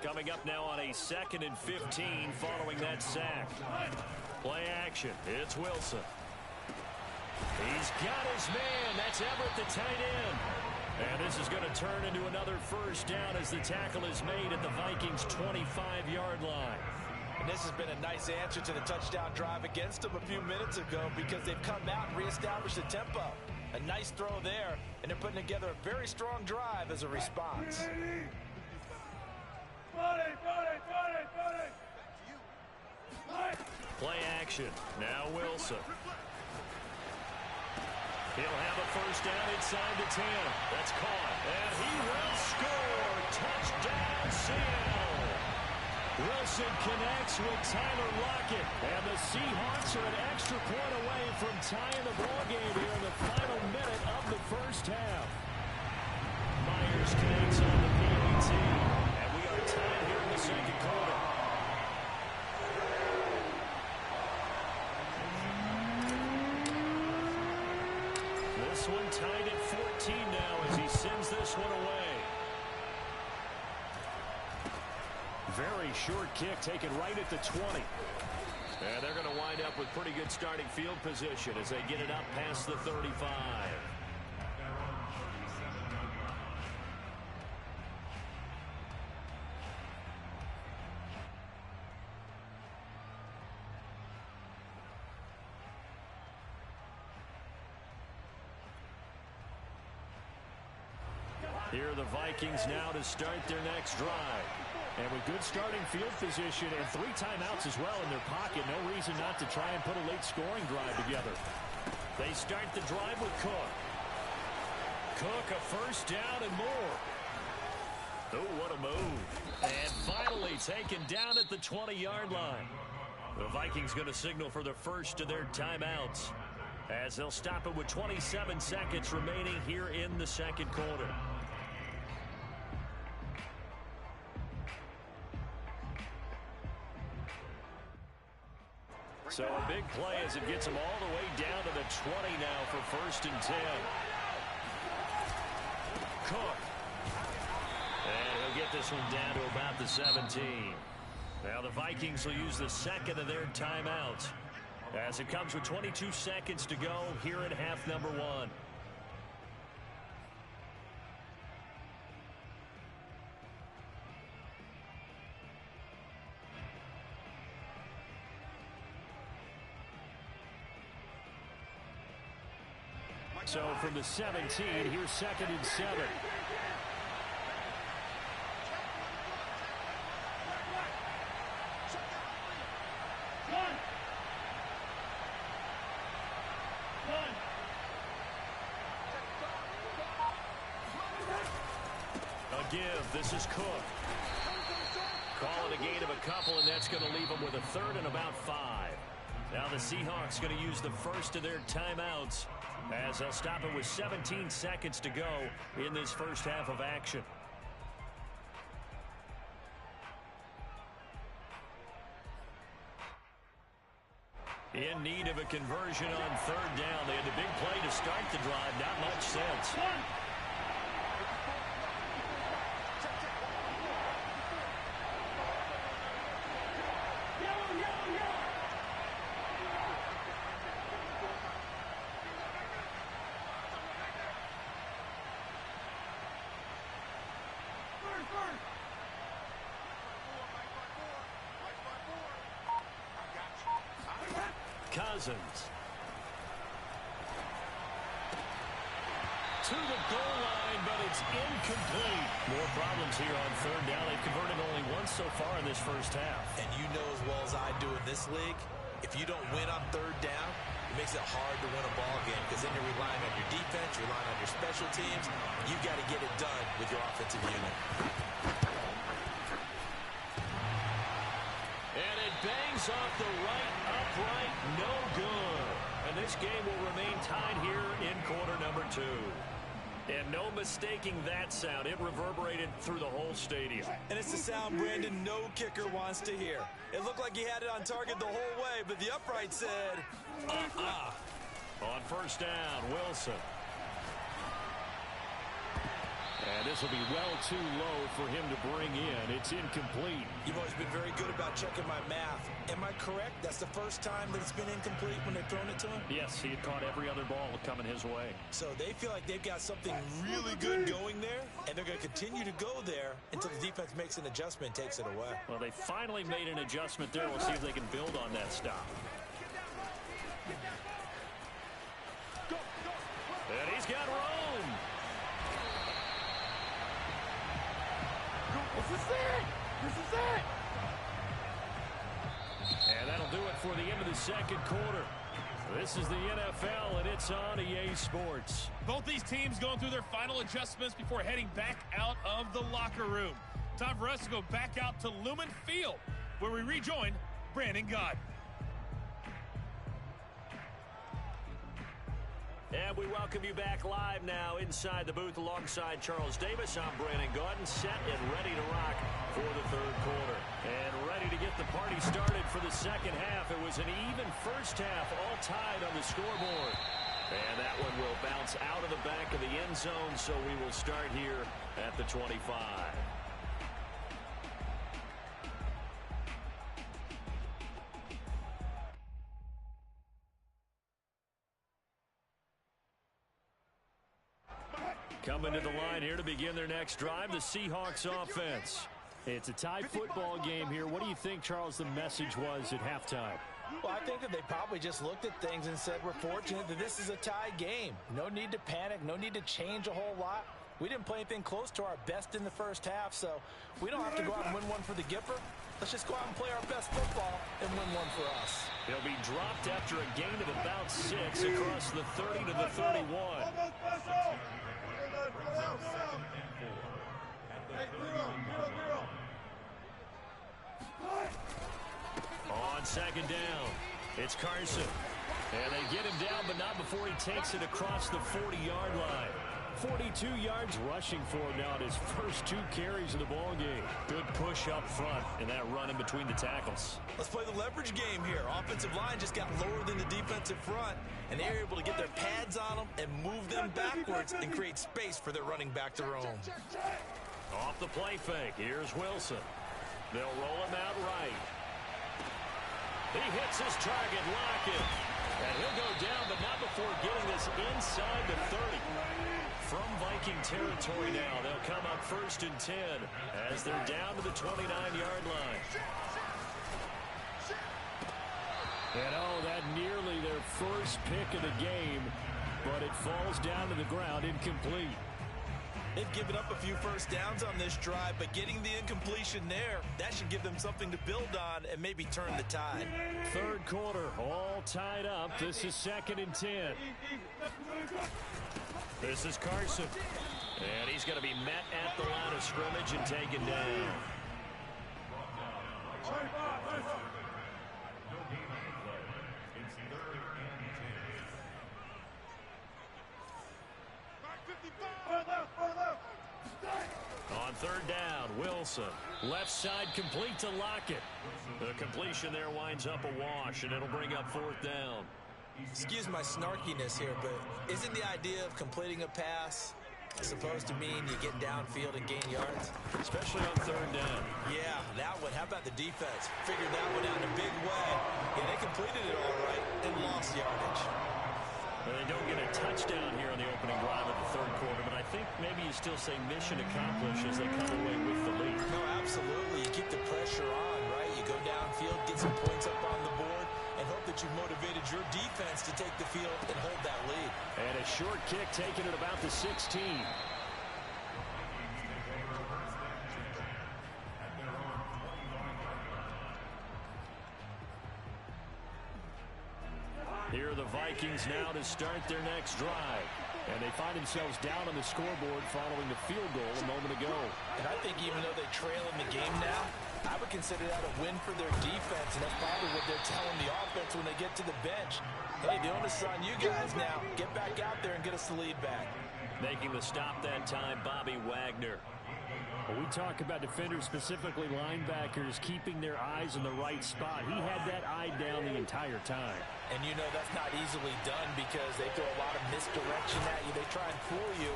Coming up now on a 2nd and 15 following that sack. Play action. It's Wilson. He's He's got his man. That's Everett, the tight end. And this is going to turn into another first down as the tackle is made at the Vikings' 25-yard line. And this has been a nice answer to the touchdown drive against them a few minutes ago because they've come out and reestablished the tempo. A nice throw there, and they're putting together a very strong drive as a response. Play action. Now Wilson. He'll have a first down inside the 10. That's caught. And he will score. Touchdown, Seattle. Wilson connects with Tyler Lockett. And the Seahawks are an extra point away from tying the ballgame here in the final minute of the first half. Myers connects on the PAT. And we are tied here in the second quarter. This one tied at 14 now as he sends this one away. Very short kick taken right at the 20. And they're going to wind up with pretty good starting field position as they get it up past the 35. Here are the Vikings now to start their next drive. And with good starting field position and 3 timeouts as well in their pocket, no reason not to try and put a late scoring drive together. They start the drive with Cook. Cook, a first down and more. Oh, what a move. And finally taken down at the 20-yard line. The Vikings going to signal for the first of their timeouts as they'll stop it with 27 seconds remaining here in the second quarter. So a big play as it gets him all the way down to the 20 now for first and 10. Cook. And he'll get this one down to about the 17. Now the Vikings will use the second of their timeouts as it comes with 22 seconds to go here in half number 1. So from the 17, here's second and 7. A give. This is Cook. Call it a gain of a couple, and that's going to leave them with a third and about 5. Now the Seahawks going to use the first of their timeouts as they'll stop it with 17 seconds to go in this first half of action. In need of a conversion on third down. They had the big play to start the drive. Not much sense. Cousins. To the goal line, but it's incomplete. More problems here on third down. They've converted only once so far in this first half. And you know as well as I do in this league, if you don't win on third down, it makes it hard to win a ball game because then you're relying on your defense, you're relying on your special teams. You got to get it done with your offensive unit. And it bangs off the right upright, no good. And this game will remain tied here in quarter number 2. And no mistaking that sound. It reverberated through the whole stadium. And it's the sound Brandon no kicker wants to hear. It looked like he had it on target the whole way, but the upright said, On first down, Wilson. And this will be well too low for him to bring in. It's incomplete. You've always been very good about checking my math. Am I correct? That's the first time that it's been incomplete when they've thrown it to him? Yes, he had caught every other ball coming his way. So they feel like they've got something really good going there, and they're going to continue to go there until the defense makes an adjustment and takes it away. Well, they finally made an adjustment there. We'll see if they can build on that stop. And he's got room. This is it! This is it! And that'll do it for the end of the second quarter. This is the NFL, and it's on EA Sports. Both these teams going through their final adjustments before heading back out of the locker room. Time for us to go back out to Lumen Field, where we rejoin Brandon Gott. And we welcome you back live now inside the booth alongside Charles Davis. I'm Brandon Gordon, set and ready to rock for the third quarter. And ready to get the party started for the second half. It was an even first half, all tied on the scoreboard. And that one will bounce out of the back of the end zone, so we will start here at the 25. Coming to the line here to begin their next drive, the Seahawks offense. It's a tied football game here. What do you think, Charles, the message was at halftime? Well, I think that they probably just looked at things and said, we're fortunate that this is a tie game. No need to panic, no need to change a whole lot. We didn't play anything close to our best in the first half, so we don't have to go out and win one for the Gipper. Let's just go out and play our best football and win one for us. He'll be dropped after a gain of about 6 across the 30 to the 31. On second down, it's Carson. And they get him down, but not before he takes it across the 40-yard line. 42 yards rushing for him now at his first 2 carries of the ball game. Good push up front and that run in between the tackles. Let's play the leverage game here. Offensive line just got lower than the defensive front, and they're able to get their pads on them and move them backwards and create space for their running back to roam. Off the play fake, here's Wilson. They'll roll him out right. He hits his target, Lockett. And he'll go down, but not before getting this inside the 30. From Viking territory now, they'll come up 1st and 10 as they're down to the 29-yard line. And oh, that nearly their first pick of the game, but it falls down to the ground incomplete. They've given up a few first downs on this drive, but getting the incompletion there, that should give them something to build on and maybe turn the tide. Third quarter, all tied up. This is 2nd and 10. This is Carson. And he's going to be met at the line of scrimmage and taken down. On third down, Wilson. Left side complete to Lockett. The completion there winds up a wash, and it'll bring up 4th down. Excuse my snarkiness here, but isn't the idea of completing a pass supposed to mean you get downfield and gain yards? Especially on third down. Yeah, that one. How about the defense? Figured that one out in a big way. Yeah, they completed it all right and lost yardage. Well, they don't get a touchdown here on the opening drive of the third quarter, but I think maybe you still say mission accomplished as they come away with the lead. No, absolutely. You keep the pressure on, right? You go downfield, get some points up on the board, and hope that you've motivated your defense to take the field and hold that lead. And a short kick taken at about the 16. Here are the Vikings now to start their next drive. And they find themselves down on the scoreboard following the field goal a moment ago. And I think even though they trail in the game now, I would consider that a win for their defense, and that's probably what they're telling the offense when they get to the bench. Hey, the onus is on you guys now. Get back out there and get us the lead back. Making the stop that time, Bobby Wagner. Well, we talk about defenders, specifically linebackers, keeping their eyes in the right spot. He had that eye down the entire time. And you know that's not easily done because they throw a lot of misdirection at you. They try and fool you.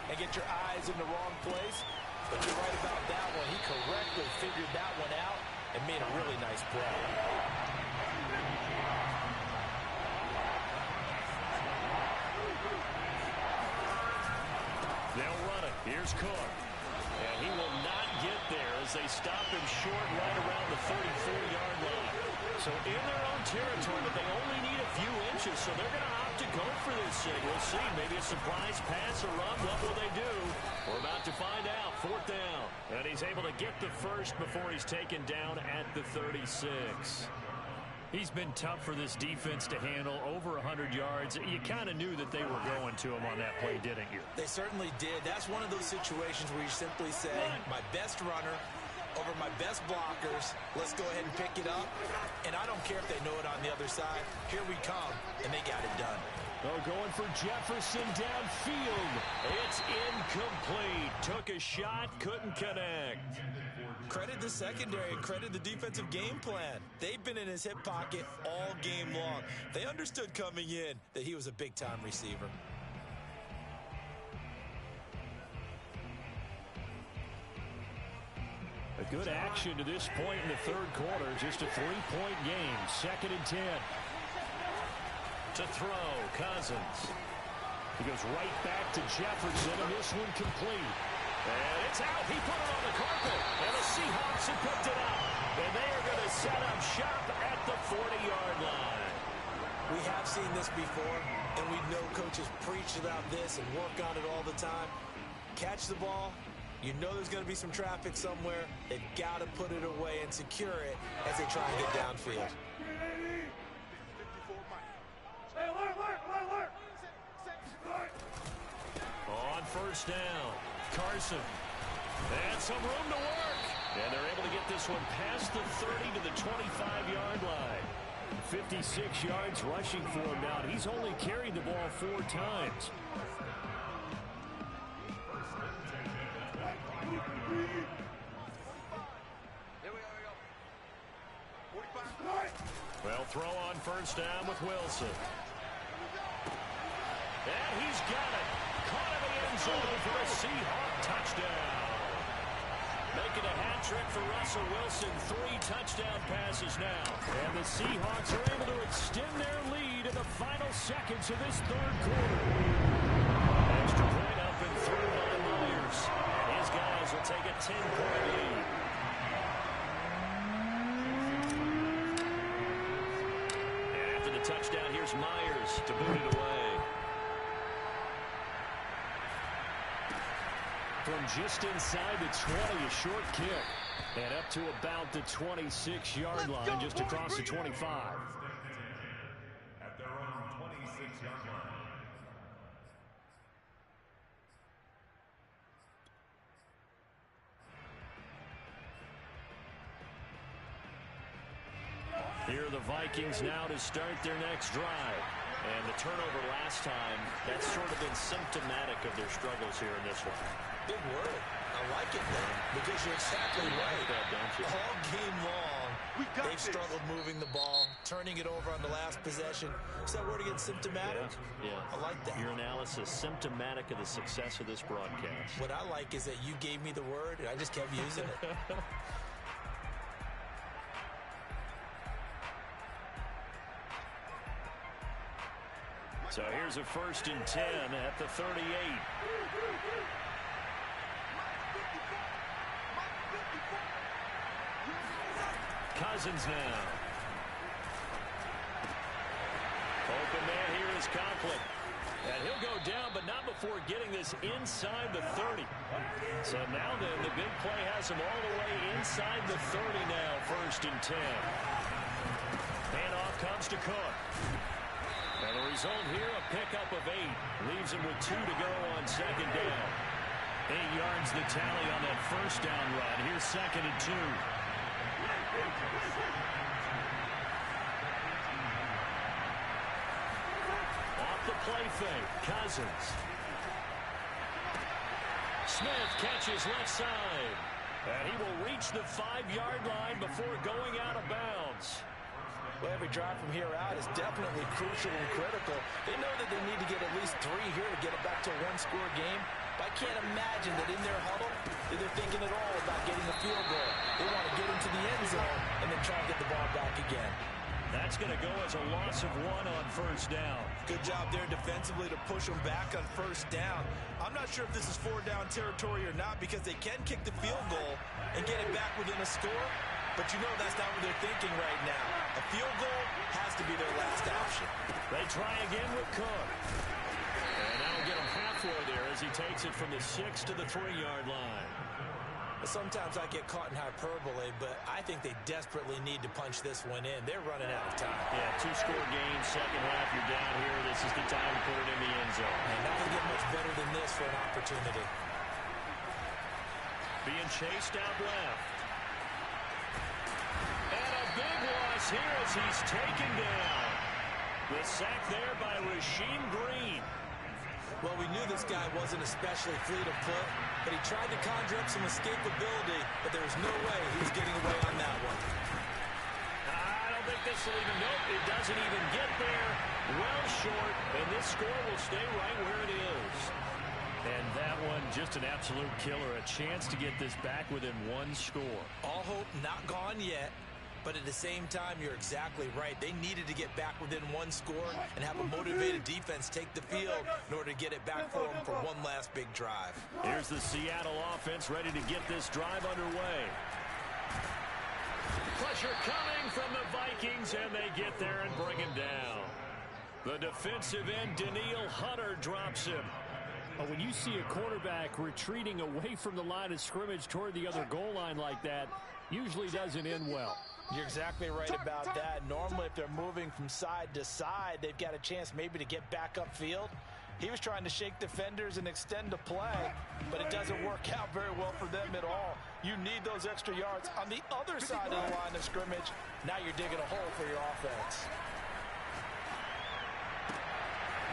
and get your eyes in the wrong place. But you're right about that one. He correctly figured that one out and made a really nice play. They'll run it. Here's Cook. And he will not get there as they stop him short right around the 34-yard line. So in their own territory, but they only need a few inches, so they're going to opt to go for this thing. We'll see. Maybe a surprise pass or run. What will they do? We're about to find out. 4th down. And he's able to get the first before he's taken down at the 36. He's been tough for this defense to handle, over 100 yards. You kind of knew that they were going to him on that play, didn't you? They certainly did. That's one of those situations where you simply say, my best runner over my best blockers. Let's go ahead and pick it up. And I don't care if they know it on the other side. Here we come, and they got it done. Oh, going for Jefferson downfield. It's incomplete. Took a shot, couldn't connect. Credit the secondary and credit the defensive game plan. They've been in his hip pocket all game long. They understood coming in that he was a big-time receiver. A good action to this point in the third quarter. Just a 3-point game. 2nd and 10. To throw, Cousins. He goes right back to Jefferson, and this one complete. And it's out. He put it on the carpet. And the Seahawks have picked it up. And they are going to set up shop at the 40-yard line. We have seen this before, and we know coaches preach about this and work on it all the time. Catch the ball. You know there's going to be some traffic somewhere. They've got to put it away and secure it as they try and get downfield. On 1st down, Carson. And some room to work. And they're able to get this one past the 30 to the 25-yard line. 56 yards rushing for him now. He's only carried the ball 4 times. Well, throw on 1st down with Wilson. And he's got it. Caught in the end zone for a Seahawk touchdown. Making a hat trick for Russell Wilson. 3 touchdown passes now. And the Seahawks are able to extend their lead in the final seconds of this third quarter. Extra point up and through by Myers. And his guys will take a 10-point lead. And after the touchdown, here's Myers to boot it away. From just inside the 20, a short kick. And up to about the 26-yard line, just across the 25. At their own 26-yard line. Here are the Vikings now to start their next drive. And the turnover last time, that's sort of been symptomatic of their struggles here in this one. Big word. I like it, man, because you're exactly right. All game long, they've struggled moving the ball, turning it over on the last possession. Is that word again, symptomatic? Yeah. I like that. Your analysis, symptomatic of the success of this broadcast. What I like is that you gave me the word, and I just kept using it. So here's a 1st and 10 at the 38. Cousins now. Open man here is Conklin. And he'll go down, but not before getting this inside the 30. So now then, the big play has him all the way inside the 30 now, 1st and 10. Handoff comes to Cook. And the result here, a pickup of 8. Leaves him with 2 to go on 2nd down. 8 yards the tally on that 1st down run. Here's 2nd and 2. Off the play fake, Cousins. Smith catches left side. And he will reach the 5-yard line before going out of bounds. Well, every drive from here out is definitely crucial and critical. They know that they need to get at least 3 here to get it back to a 1-score game. But I can't imagine that in their huddle, that they're thinking at all about getting a field goal. They want to get into the end zone and then try and get the ball back again. That's going to go as a loss of 1 on first down. Good job there defensively to push them back on first down. I'm not sure if this is 4-down territory or not because they can kick the field goal and get it back within a score. But you know that's not what they're thinking right now. A field goal has to be their last option. They try again with Cook. And that'll get him halfway there as he takes it from the 6 to the 3-yard line. Sometimes I get caught in hyperbole, but I think they desperately need to punch this one in. They're running out of time. Yeah, 2-score game, second half, you're down here. This is the time to put it in the end zone. And not going to get much better than this for an opportunity. Being chased out left. And a big loss here as he's taken down. The sack there by Rasheem Green. Well, we knew this guy wasn't especially fleet of foot, but he tried to conjure up some escapability, but there was no way he was getting away on that one. I don't think this will even, nope, it doesn't even get there. Well short, and this score will stay right where it is. And that one, just an absolute killer. A chance to get this back within 1 score. All hope not gone yet. But at the same time, you're exactly right. They needed to get back within 1 score and have a motivated defense take the field in order to get it back for them for one last big drive. Here's the Seattle offense ready to get this drive underway. Pressure coming from the Vikings, and they get there and bring him down. The defensive end, Danielle Hunter, drops him. When you see a quarterback retreating away from the line of scrimmage toward the other goal line like that, usually doesn't end well. You're exactly right about that. Normally, if they're moving from side to side, they've got a chance maybe to get back upfield. He was trying to shake defenders and extend the play, but it doesn't work out very well for them at all. You need those extra yards on the other side of the line of scrimmage. Now you're digging a hole for your offense.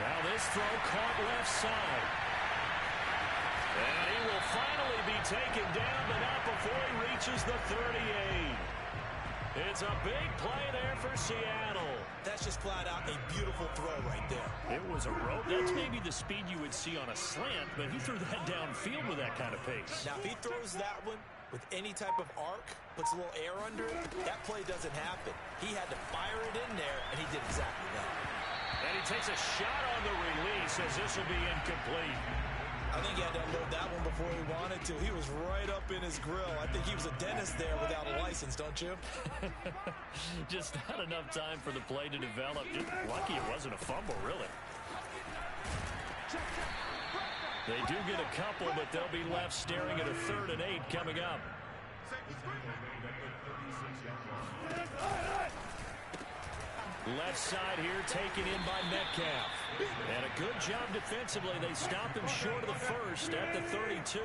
Now this throw caught left side. And he will finally be taken down, but not before he reaches the 38. It's a big play there for Seattle. That's just flat out a beautiful throw right there. It was a rope. That's maybe the speed you would see on a slant, but he threw that downfield with that kind of pace. Now, if he throws that one with any type of arc, puts a little air under it, that play doesn't happen. He had to fire it in there, and he did exactly that. And he takes a shot on the release as this will be incomplete. I think he had to unload that one before he wanted to. He was right up in his grill. I think he was a dentist there without a license, don't you? Just not enough time for the play to develop. Just lucky it wasn't a fumble, really. They do get a couple, but they'll be left staring at a 3rd and 8 coming up. Left side here taken in by Metcalf. And a good job defensively. They stop him short of the first at the 32.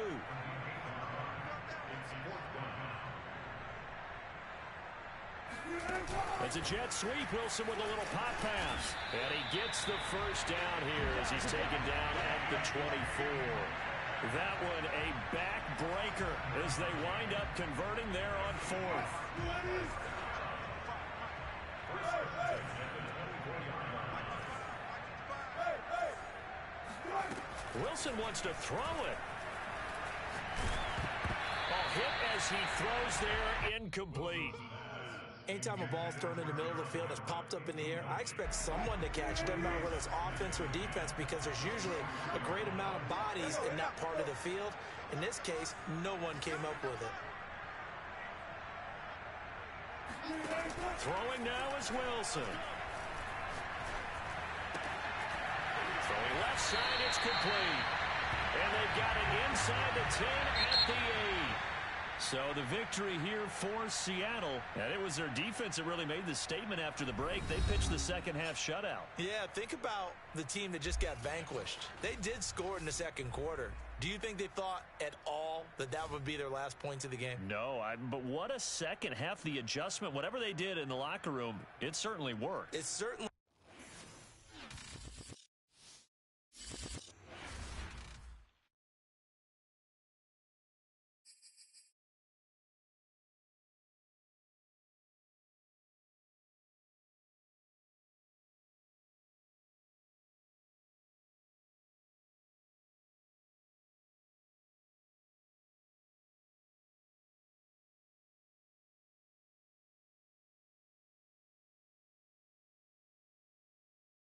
It's a jet sweep. Wilson with a little pop pass. And he gets the first down here as he's taken down at the 24. That one a backbreaker as they wind up converting there on 4th. Wilson wants to throw it. A hit as he throws there, incomplete. Anytime a ball's thrown in the middle of the field, it's popped up in the air, I expect someone to catch it. Doesn't matter whether it's offense or defense because there's usually a great amount of bodies in that part of the field. In this case, no one came up with it. Throwing now is Wilson. Throwing left side, it's complete. And they've got it inside the 10 at the 8. So the victory here for Seattle. And it was their defense that really made the statement after the break. They pitched the second half shutout. Yeah, think about the team that just got vanquished. They did score in the second quarter. Do you think they thought at all that that would be their last points of the game? No, but what a second half. The adjustment, whatever they did in the locker room, it certainly worked. It certainly